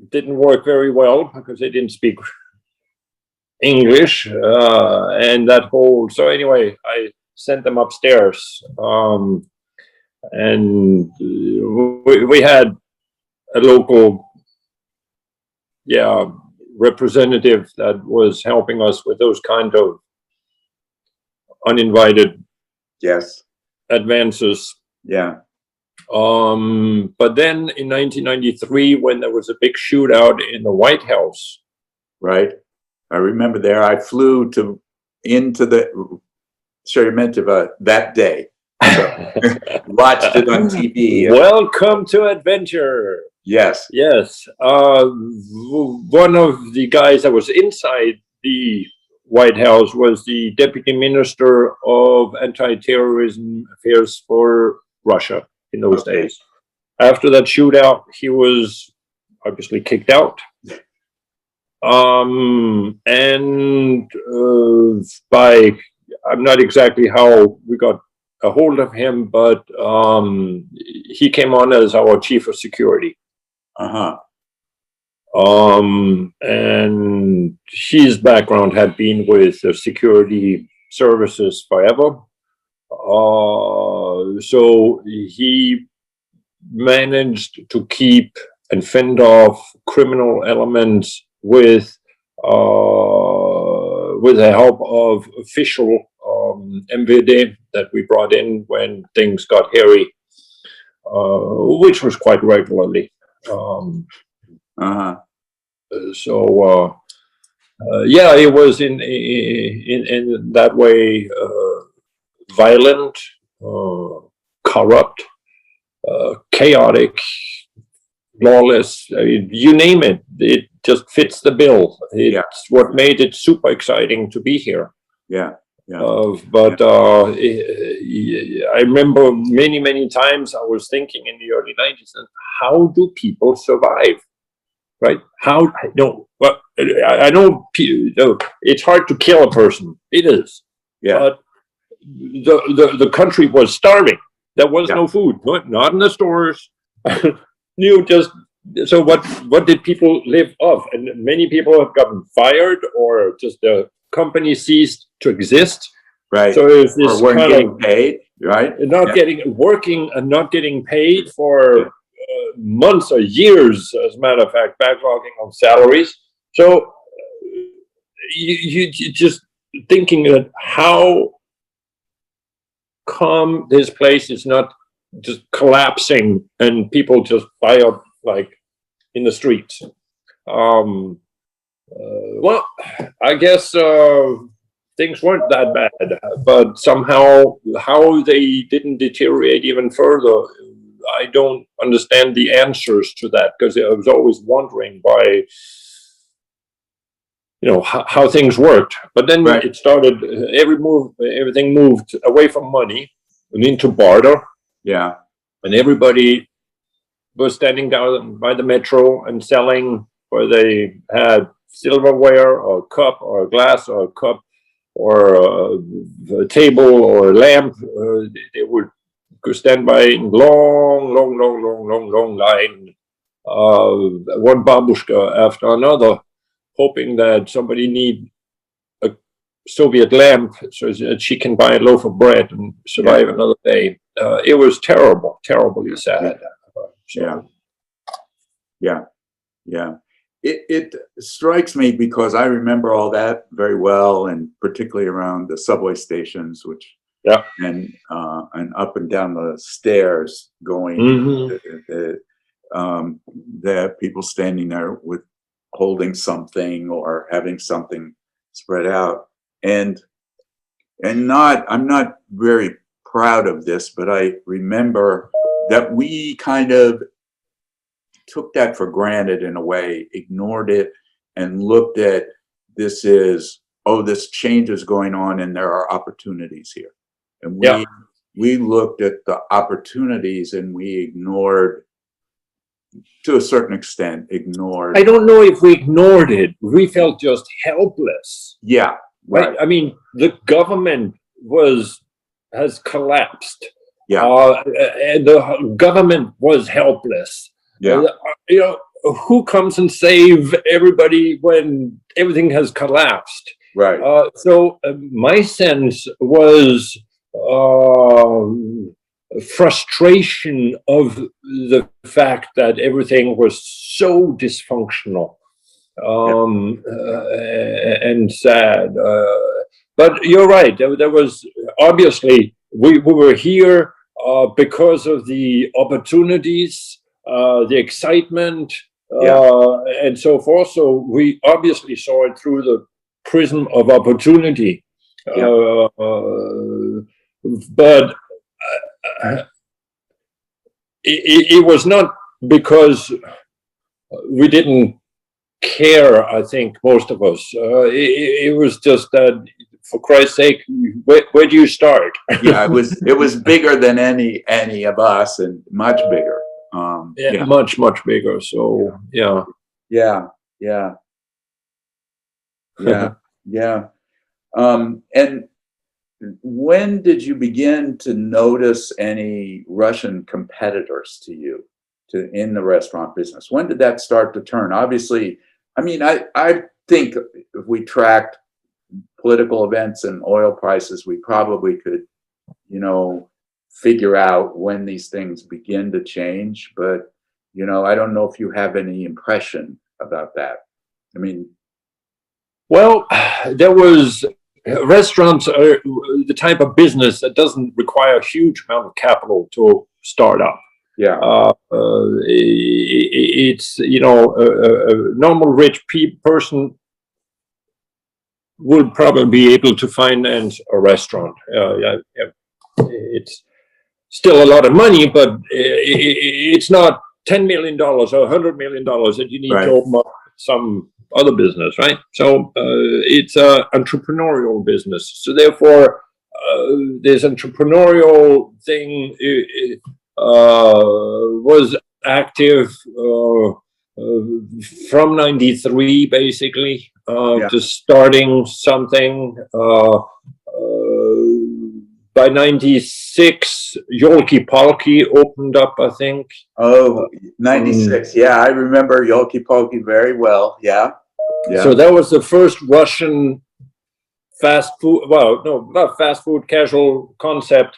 didn't work very well because they didn't speak English, and that whole. So anyway, I sent them upstairs, and we had a local representative that was helping us with those kind of uninvited advances. But then in 1993, when there was a big shootout in the White House, right? I remember there. I flew into the Sheremetyevo that day. So, watched it on TV. Welcome to adventure. Yes. Yes. One of the guys that was inside the White House was the Deputy Minister of Anti-Terrorism Affairs for Russia in those days. After that shootout, he was obviously kicked out. And I'm not exactly how we got a hold of him, but he came on as our chief of security. And his background had been with the security services forever. So he managed to keep and fend off criminal elements with the help of official MVD that we brought in when things got hairy, which was quite regularly. It was in that way violent, corrupt, chaotic, lawless. I mean, you name it, it just fits the bill. It's what made it super exciting to be here. I remember many times I was thinking in the early 90s, how do people survive? Right? How? No, well, I know it's hard to kill a person. It is. But the country was starving. There was no food, not in the stores. So what did people live off? And many people have gotten fired, or just the company ceased to exist. Right. So it was this weren't kind getting of paid, right? Working and not getting paid for months or years, as a matter of fact, backlogging on salaries. So you just thinking that how come this place is not just collapsing and people just fire like in the streets. Well, I guess things weren't that bad, but somehow how they didn't deteriorate even further, I don't understand the answers to that, because I was always wondering why, how things worked. But then it started, everything moved away from money and into barter. And everybody was standing down by the metro and selling, where they had silverware or a cup or a glass or a cup or a table or a lamp. They would go stand by in long line, one babushka after another, hoping that somebody need a Soviet lamp so that she can buy a loaf of bread and survive another day. It was terrible, terribly sad. Yeah. It strikes me because I remember all that very well, and particularly around the subway stations, which and up and down the stairs going, the people standing there with holding something or having something spread out, and I'm not very proud of this, but I remember that we kind of took that for granted in a way, ignored it, and looked at this change is going on and there are opportunities here. And we looked at the opportunities and we ignored, to a certain extent, I don't know if we ignored it. We felt just helpless. Yeah. Right. I mean, the government has collapsed. Yeah. And the government was helpless. Yeah. You know, who comes and save everybody when everything has collapsed? Right. So my sense was frustration of the fact that everything was so dysfunctional and sad. But you're right. There was obviously we were here because of the opportunities. The excitement and so forth. So we obviously saw it through the prism of opportunity. But it was not because we didn't care, I think, most of us. It was just that, for Christ's sake, where do you start? Yeah, it was bigger than any of us, and much bigger. Much bigger. So Yeah. And when did you begin to notice any Russian competitors to you in the restaurant business? When did that start to turn? Obviously, I mean, I think if we tracked political events and oil prices, we probably could, figure out when these things begin to change. But, I don't know if you have any impression about that. I mean, well, there was restaurants are the type of business that doesn't require a huge amount of capital to start up. Yeah. It's, a normal rich person would probably be able to finance a restaurant. It's still a lot of money, but it's not $10 million or $100 million that you need to open up some other business, right? So it's an entrepreneurial business. So therefore, this entrepreneurial thing was active from '93, basically, to starting something. By '96, Yolki Palki opened up, I think. Oh, 96. Yeah, I remember Yolki Palki very well. Yeah. So that was the first Russian fast food, well, no, not fast food, casual concept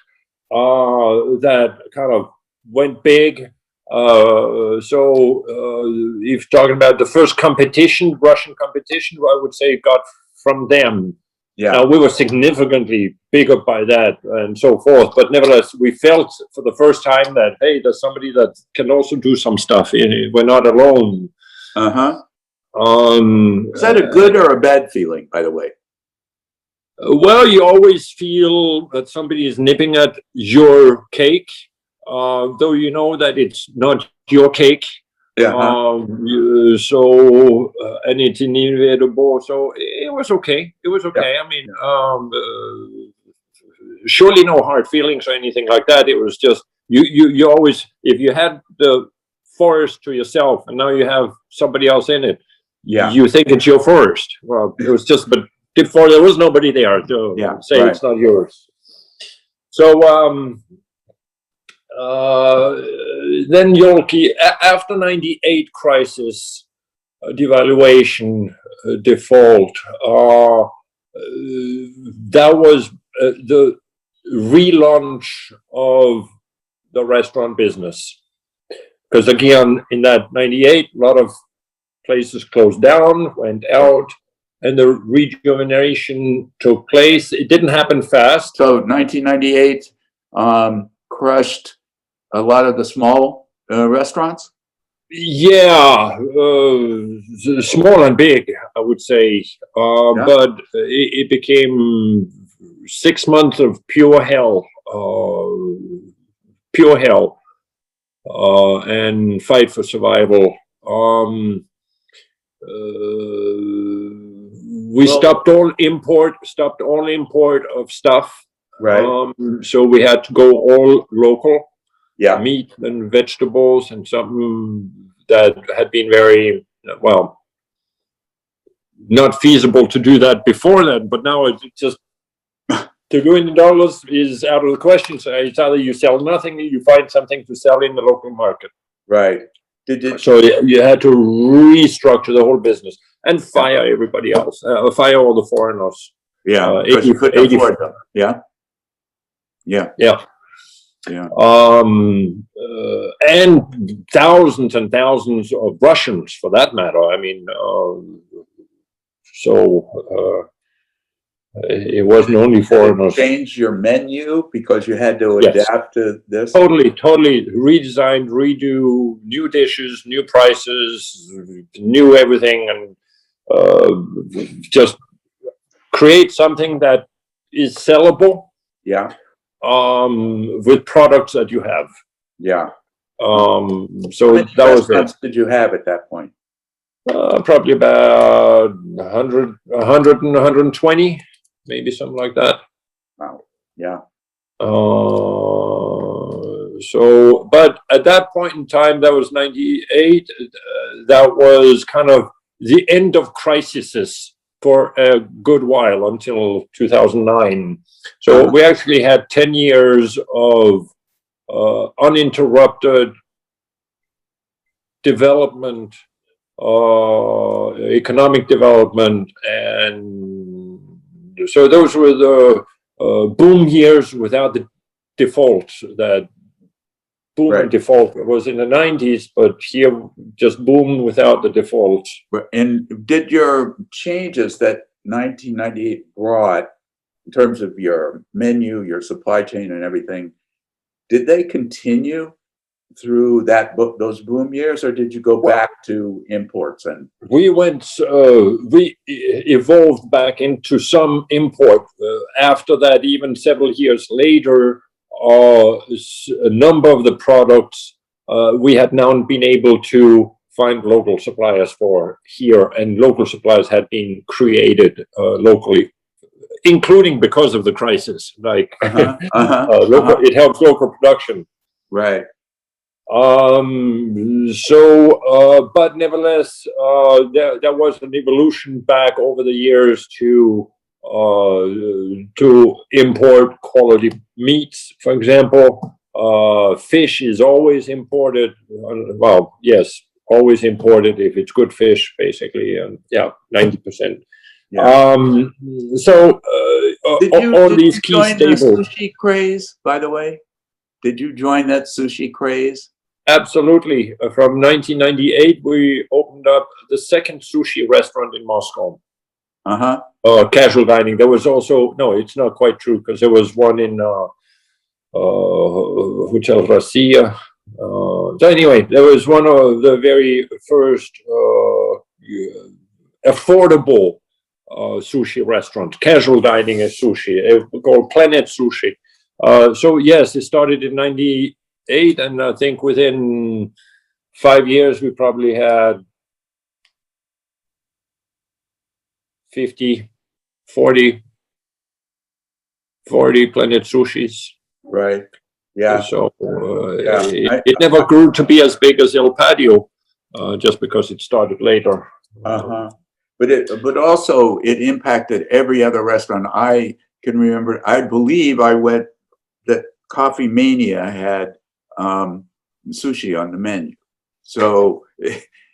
that kind of went big. If you're talking about the first competition, Russian competition, I would say got from them. Yeah. Now, we were significantly bigger by that and so forth, but nevertheless, we felt for the first time that, hey, there's somebody that can also do some stuff. We're not alone. Uh-huh. Is that a good or a bad feeling, by the way? Well, you always feel that somebody is nipping at your cake, though you know that it's not your cake. Yeah. And it's inevitable. So it was okay. It was okay. Yeah. I mean, surely no hard feelings or anything like that. It was just you always, if you had the forest to yourself and now you have somebody else in it, you think it's your forest. Well, it was just, but before there was nobody there to say it's not yours. So then Yolki, after '98 crisis, devaluation, default, that was the relaunch of the restaurant business. Because again, in that 98, a lot of places closed down, went out, and the rejuvenation took place. It didn't happen fast. So 1998 crushed a lot of the small restaurants? Yeah, small and big, I would say. Yeah. But it became 6 months of pure hell. Pure hell. And fight for survival. We stopped all import of stuff. Right. So we had to go all local. Yeah. Meat and vegetables and something that had been very, well, not feasible to do that before that, but now it's just to do in dollars is out of the question. So it's either you sell nothing or you find something to sell in the local market. Right. So you had to restructure the whole business and fire everybody else, fire all the foreigners. Yeah, because you couldn't afford them. Yeah. Yeah. Yeah. Yeah. And thousands and thousands of Russians, for that matter. I mean, it wasn't only foreigners. Change your menu because you had to adapt to this? Totally redesigned, redo, new dishes, new prices, new everything, and just create something that is sellable. Yeah. With products that you have. Yeah. So that was it. Did you have at that point? Probably about 100 and 120, maybe something like that. Wow. Yeah. So, but at that point in time, that was 98. That was kind of the end of crises for a good while until 2009. So we actually had 10 years of uninterrupted development, economic development, and so those were the boom years without the default. That boom and default was in the 90s, but here just boom without the default. And did your changes that 1998 brought in terms of your menu, your supply chain and everything, did they continue through those boom years, or did you go back to imports? And we evolved back into some import. After that, even several years later, a number of the products we had now been able to find local suppliers for here, and local suppliers had been created locally, including because of the crisis. Like it helps local production. Right. But nevertheless, there was an evolution back over the years to import quality meats, for example. Fish is always imported. Well, yes, always imported if it's good fish, basically. 90%. Yeah. All these key staples. The sushi craze, by the way? Did you join that sushi craze? Absolutely. From 1998, we opened up the second sushi restaurant in Moscow. Casual dining. There was also, no, it's not quite true, because there was one in Hotel Rossiya. So anyway, there was one of the very first affordable sushi restaurants. Casual dining is sushi, called Planet Sushi. So yes, it started in 98, and I think within 5 years we probably had 40 Planet Sushis. Right. Yeah. So it never grew to be as big as El Patio, just because it started later. But also it impacted every other restaurant I can remember. I believe I went that Coffee Mania had sushi on the menu, so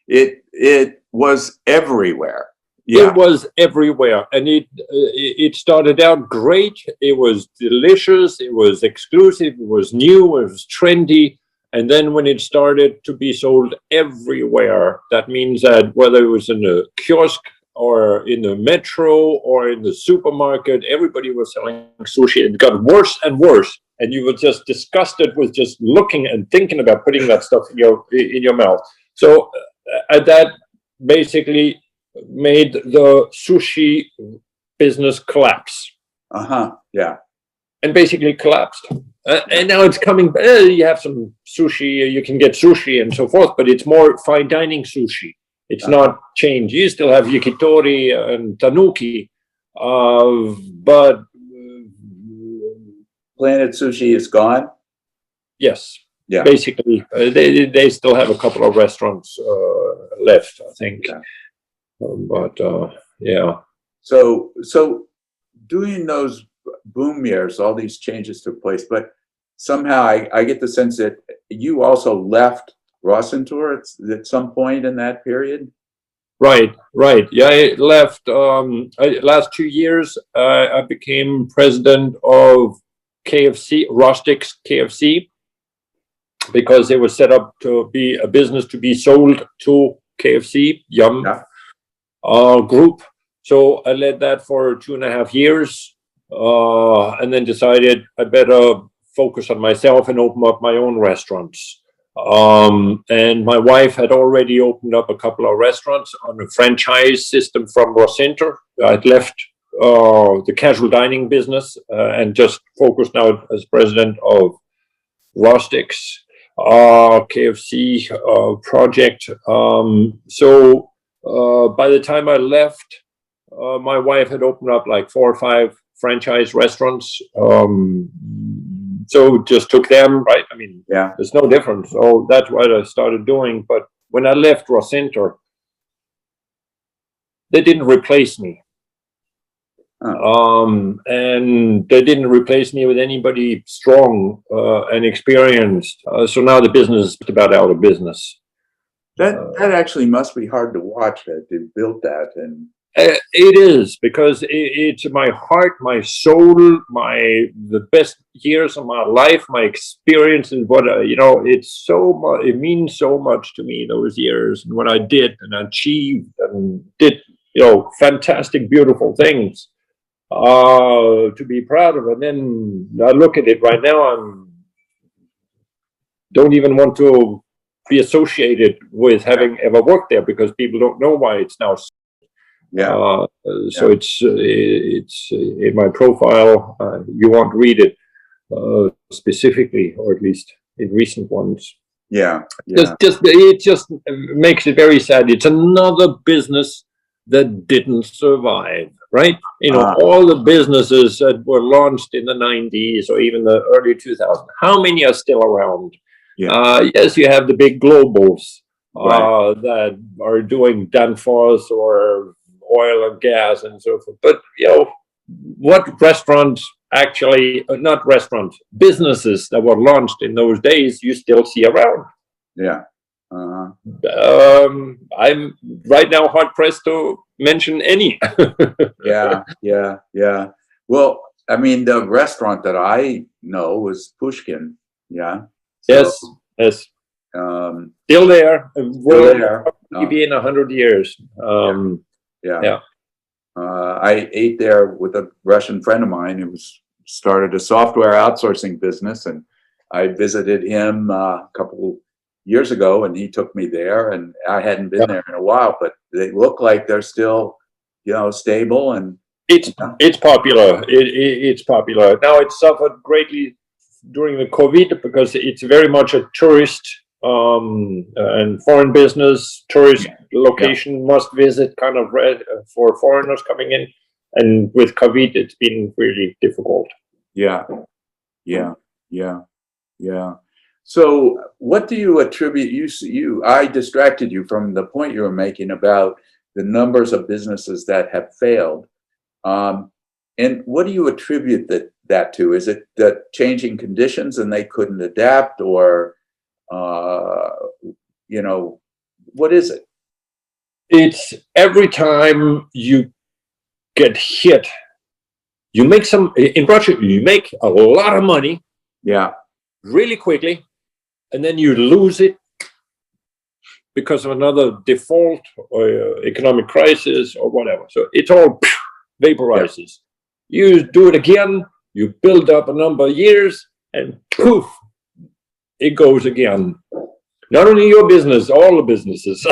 it was everywhere. Yeah. It was everywhere, and it started out great. It was delicious. It was exclusive. It was new. It was trendy. And then when it started to be sold everywhere, that means that whether it was in a kiosk or in the metro or in the supermarket, everybody was selling sushi. It got worse and worse, and you were just disgusted with just looking and thinking about putting that stuff in your mouth. So that basically made the sushi business collapse. Yeah. And basically collapsed. And now it's coming. You have some sushi, you can get sushi and so forth, but it's more fine dining sushi. It's not chained. You still have yakitori and tanuki, but Planet Sushi is gone. yes, Yeah. basically they still have a couple of restaurants left, I think. Yeah. But yeah. So during those boom years, all these changes took place, but somehow I get the sense that you also left Rossentor at some point in that period. Right. Yeah, I left last 2 years. I became president of KFC, Rustic's KFC, because it was set up to be a business to be sold to KFC, Yum Group. So I led that for 2.5 years, and then decided I better focus on myself and open up my own restaurants. And my wife had already opened up a couple of restaurants on a franchise system from Winther. I'd left the casual dining business and just focused now as president of Rustic's KFC project. So by the time I left, my wife had opened up like 4 or 5 franchise restaurants. So just took them, right? I mean, there's no difference. So that's what I started doing. But when I left Winther, they didn't replace me. And they didn't replace me with anybody strong and experienced. So now the business is about out of business. That actually must be hard to watch, that they built that. And it is, because it's my heart, my soul, the best years of my life, my experience, and what it's so much. It means so much to me, those years, and what I did and achieved and did, fantastic, beautiful things to be proud of. And then I look at it right now, don't even want to be associated with having ever worked there, because people don't know why it's now. So it's in my profile. You won't read it specifically, or at least in recent ones. It just makes it very sad. It's another business that didn't survive, right? All the businesses that were launched in the 90s or even the early 2000s, how many are still around? Yes, you have the big globals that are doing Danfoss or oil and gas and so forth. But, what restaurants actually, not restaurants, businesses that were launched in those days, you still see around. I'm right now hard pressed to mention any. Well, I mean, the restaurant that I know was Pushkin. Yes. Still there. Will be in 100 years. I ate there with a Russian friend of mine who started a software outsourcing business, and I visited him a couple years ago, and he took me there, and I hadn't been there in a while, but they look like they're still, stable, and it's popular. It's popular now. It suffered greatly during the COVID because it's very much a tourist and foreign business, tourist location, must visit kind of for foreigners coming in. And with COVID, it's been really difficult. So what do you attribute, I distracted you from the point you were making about the numbers of businesses that have failed. And what do you attribute that to? Is it the changing conditions and they couldn't adapt, or, what is it? it's every time you get hit, you make in Russia, you make a lot of money. Yeah. Really quickly, and then you lose it because of another default or economic crisis or whatever. So it all vaporizes. Yeah. You do it again, you build up a number of years, and poof, it goes again. Not only your business, all the businesses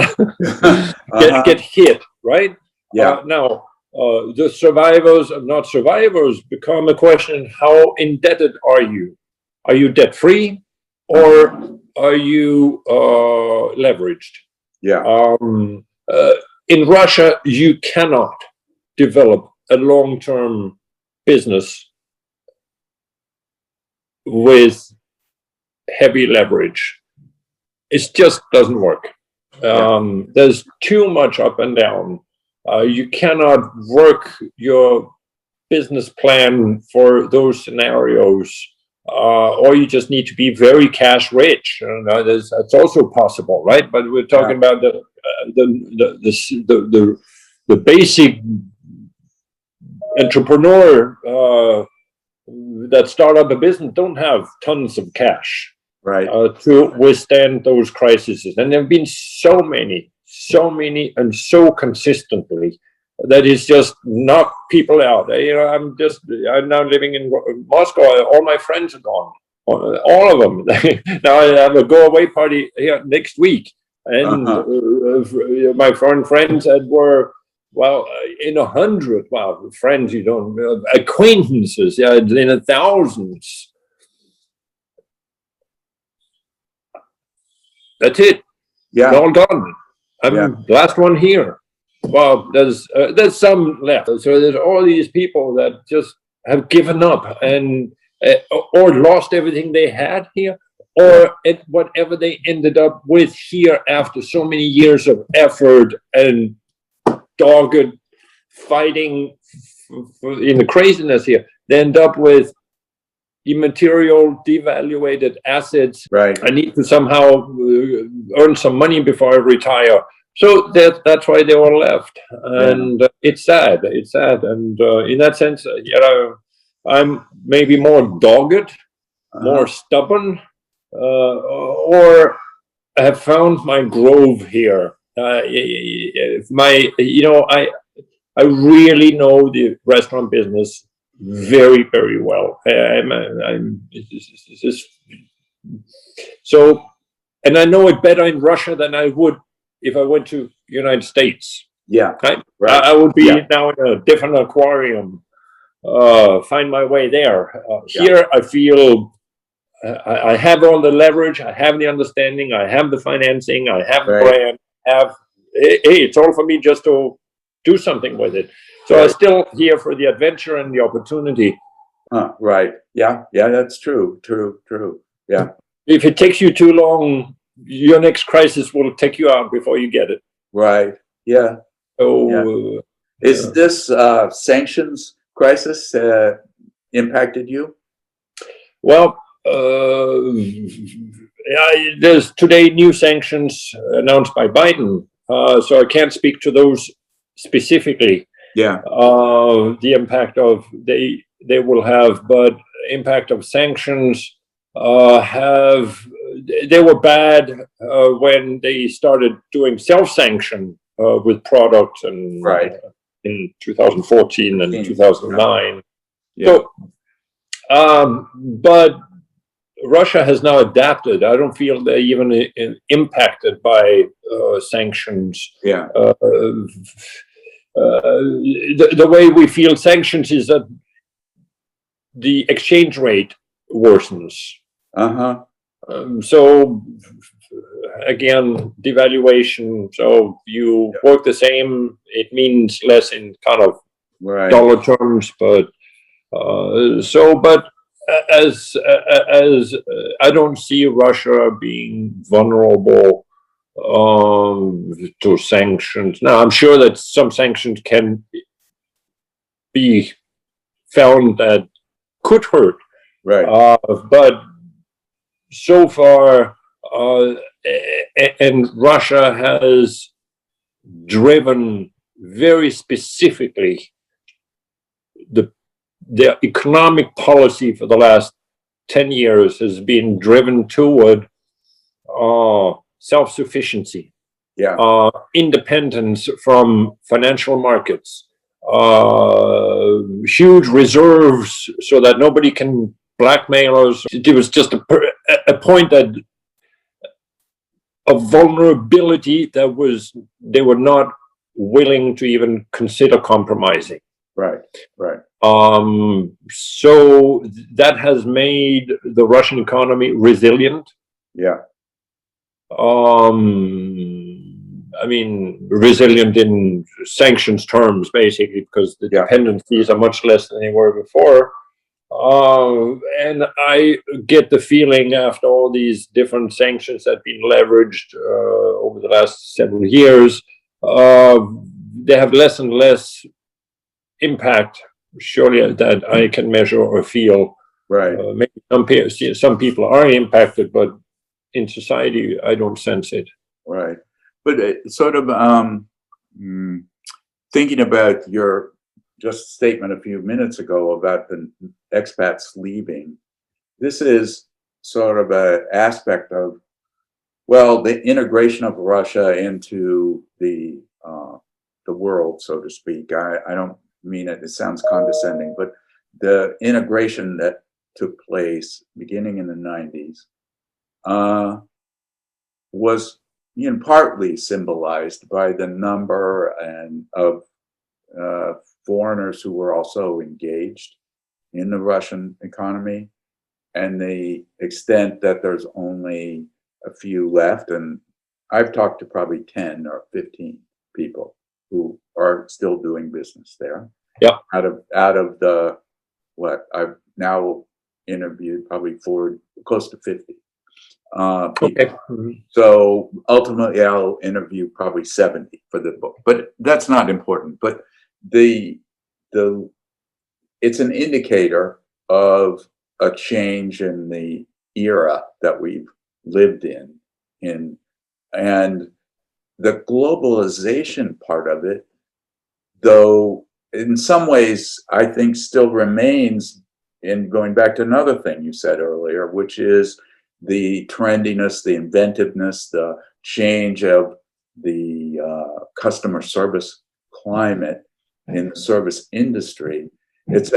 get hit, right? Yeah. Now, the survivors and not survivors become a question: how indebted are you? Are you debt-free, or are you leveraged? Yeah. In Russia, you cannot develop a long-term business with heavy leverage. It just doesn't work. There's too much up and down. You cannot work your business plan for those scenarios. Or you just need to be very cash rich. That's also possible, right? But we're talking about the basic entrepreneur that start up a business don't have tons of cash, right, to withstand those crises. And there have been so many, and so consistently. That is just knock people out. I'm now living in Moscow. All my friends are gone. All of them. Now I have a go-away party here next week. And my foreign friends that were, in 100, friends you don't, acquaintances, in the thousands. That's it. Yeah. All gone. I'm the last one here. Well, there's some left. So there's all these people that just have given up and or lost everything they had here, or whatever they ended up with here after so many years of effort and dogged fighting in the craziness here. They end up with immaterial, devaluated assets. Right. I need to somehow earn some money before I retire. So that's why they were left, and it's sad. It's sad, and in that sense, I'm maybe more dogged, more stubborn, or have found my grove here. I really know the restaurant business very, very well. So, and I know it better in Russia than I would if I went to the United States. Yeah, right. I would be now in a different aquarium, find my way there. Here, I feel I have all the leverage, I have the understanding, I have the financing, I have the brand, it's all for me just to do something with it. So I'm still here for the adventure and the opportunity. Right. Yeah, that's true. Yeah. If it takes you too long, your next crisis will take you out before you get it. Right. Yeah. So, is this sanctions crisis impacted you? Well, there's today new sanctions announced by Biden, so I can't speak to those specifically. Yeah. The impact of they will have, but impact of sanctions they were bad when they started doing self-sanction with products and in 2014 and 2009. So, but Russia has now adapted. I don't feel they're even impacted by sanctions. Yeah. The way we feel sanctions is that the exchange rate worsens. So again, devaluation. So you work the same, it means less in kind of dollar terms, but as I don't see Russia being vulnerable to sanctions. Now, I'm sure that some sanctions can be found that could hurt, but so far, and Russia has driven very specifically the economic policy for the last 10 years has been driven toward self-sufficiency, independence from financial markets, huge reserves so that nobody can blackmail us. It was just a point that of vulnerability that they were not willing to even consider compromising. Right, right. So that has made the Russian economy resilient. Yeah. I mean, resilient in sanctions terms, basically, because the dependencies are much less than they were before. And I get the feeling after all these different sanctions that have been leveraged over the last several years, they have less and less impact, surely, that I can measure or feel. Right. Maybe some people are impacted, but in society, I don't sense it. Right. But sort of thinking about your just statement a few minutes ago about the expats leaving, this is sort of an aspect of, well, the integration of Russia into the world, so to speak. I don't mean it sounds condescending, but the integration that took place beginning in the 90s was partly symbolized by the number of foreigners who were also engaged in the Russian economy, and the extent that there's only a few left. And I've talked to probably 10 or 15 people who are still doing business there. Yeah. Out of the what I've now interviewed, probably close to 50 people. Okay. So ultimately, I'll interview probably 70 for the book, but that's not important. But it's an indicator of a change in the era that we've lived in, and the globalization part of it, though in some ways I think still remains, in going back to another thing you said earlier, which is the trendiness, the inventiveness, the change of the customer service climate in the service industry. It's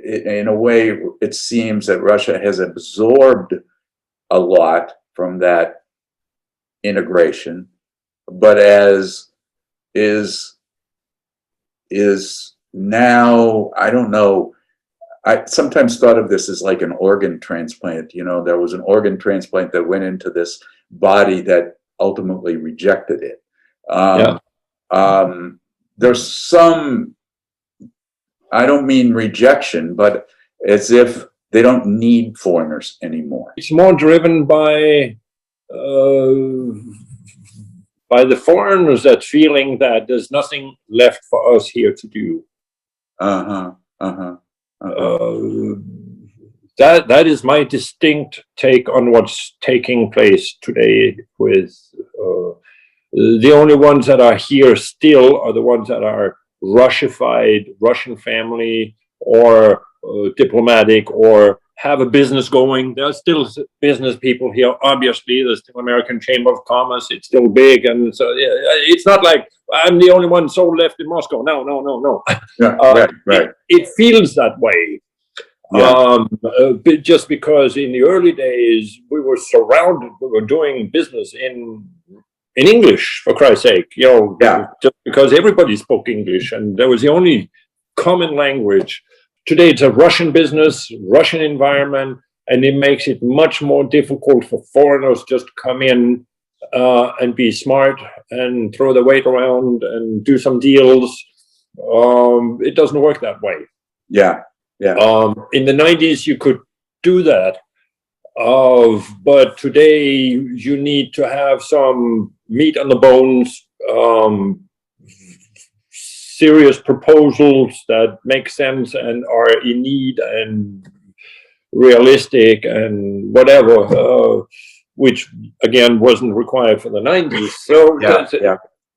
in a way, it seems that Russia has absorbed a lot from that integration, but is now, I don't know, I sometimes thought of this as like an organ transplant. There was an organ transplant that went into this body that ultimately rejected it. There's some, I don't mean rejection, but as if they don't need foreigners anymore. It's more driven by the foreigners, that feeling that there's nothing left for us here to do. That is my distinct take on what's taking place today. With the only ones that are here still are the ones that are Russified, Russian family, or diplomatic, or have a business going. There are still business people here. Obviously, there's still American Chamber of Commerce. It's still big, and so it's not like I'm the only one so left in Moscow. No. Yeah, right. It feels that way. Just because in the early days we were surrounded, we were doing business in English, for Christ's sake. Just because everybody spoke English, and that was the only common language. Today it's a Russian business, Russian environment, and it makes it much more difficult for foreigners just to come in and be smart and throw their weight around and do some deals. It doesn't work that way. Yeah. In the 90s, you could do that. But today you need to have some meat on the bones, serious proposals that make sense and are in need and realistic and whatever, which again wasn't required for the 90s. So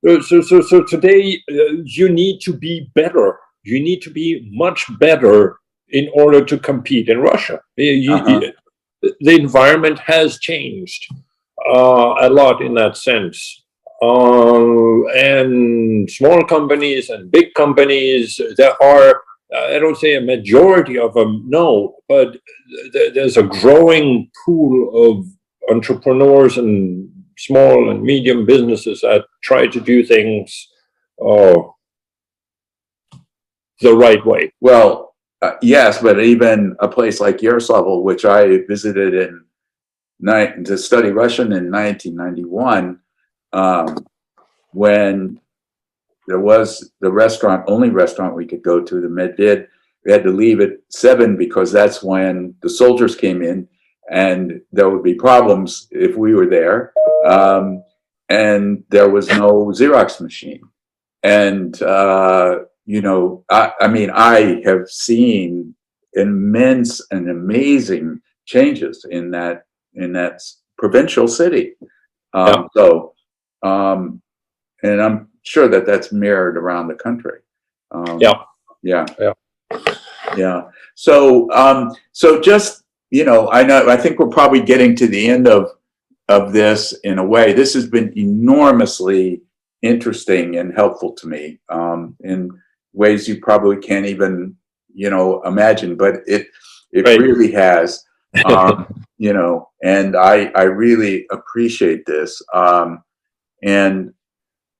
So today you need to be better. You need to be much better in order to compete in Russia. The environment has changed a lot in that sense. And small companies and big companies, there are, I don't say a majority of them, no, but there's a growing pool of entrepreneurs and small and medium businesses that try to do things the right way. Well, yes, but even a place like Yaroslavl, which I visited to study Russian in 1991, when there was the only restaurant we could go to, the Medved, we had to leave at 7 because that's when the soldiers came in, and there would be problems if we were there. And there was no Xerox machine. And, you know, I mean, I have seen immense and amazing changes in that provincial city. And I'm sure that that's mirrored around the country. Yeah. So just, you know, I think we're probably getting to the end of this in a way. This has been enormously interesting and helpful to me in ways you probably can't even, you know, imagine, but it Right. really has, you know, and I really appreciate this. And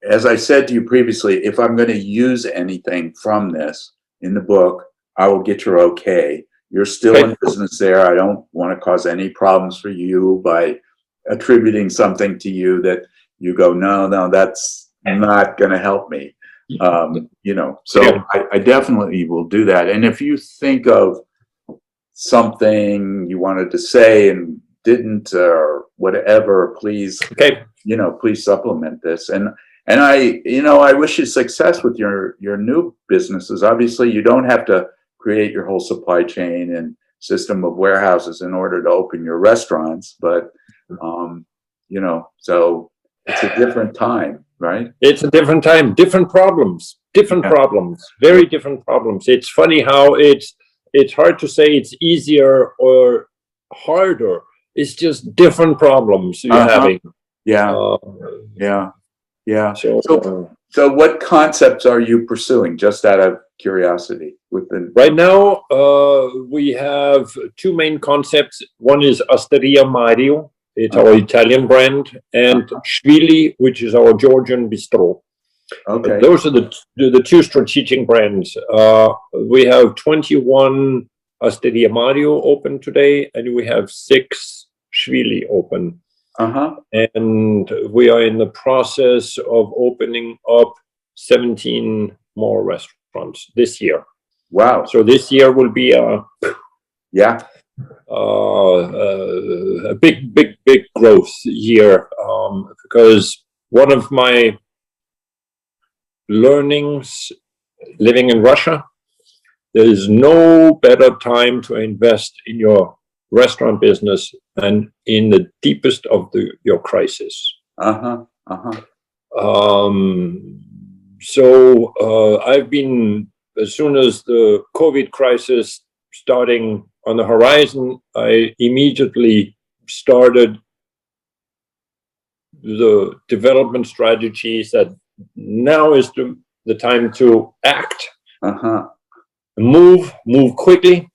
as I said to you previously, if I'm going to use anything from this in the book, I will get your okay. You're still in business there. I don't want to cause any problems for you by attributing something to you that you go, no, that's not going to help me. You know, so I definitely will do that. And if you think of something you wanted to say and didn't, or whatever, please, you know, please supplement this. And I, you know, I wish you success with your new businesses. Obviously, you don't have to create your whole supply chain and system of warehouses in order to open your restaurants, but you know, so it's a different time, right? It's a different time, different problems, very different problems. It's funny how it's hard to say it's easier or harder. It's just different problems you're having. So what concepts are you pursuing, just out of curiosity? Right now, we have two main concepts. One is Osteria Mario, it's our Italian brand, and Shvili, which is our Georgian bistro. Okay. Those are the two strategic brands. We have 21 Osteria Mario open today, and we have 6 Shvili open. And we are in the process of opening up 17 more restaurants this year. Wow. So this year will be a big growth year, because one of my learnings living in Russia, there is no better time to invest in your restaurant business and in the deepest of your crisis. So I've been, as soon as the COVID crisis starting on the horizon, I immediately started the development strategies that now is the time to act, move quickly.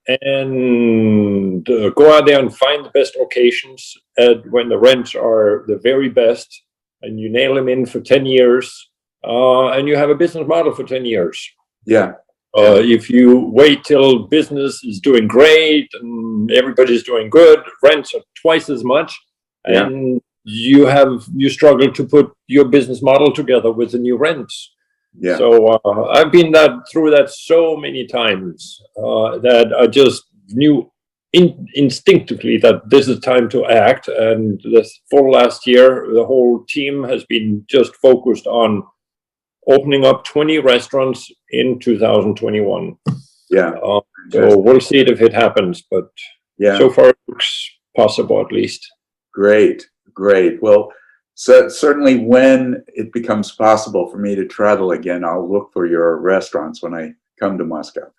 And go out there and find the best locations when the rents are the very best, and you nail them in for 10 years, and you have a business model for 10 years. If you wait till business is doing great and everybody's doing good, rents are twice as much, and you struggle to put your business model together with the new rents. So I've been through that so many times that I just knew instinctively that this is time to act. And for last year, the whole team has been just focused on opening up 20 restaurants in 2021. So we'll see if it happens, but so far it looks possible at least. Great. Well, So certainly when it becomes possible for me to travel again, I'll look for your restaurants when I come to Moscow.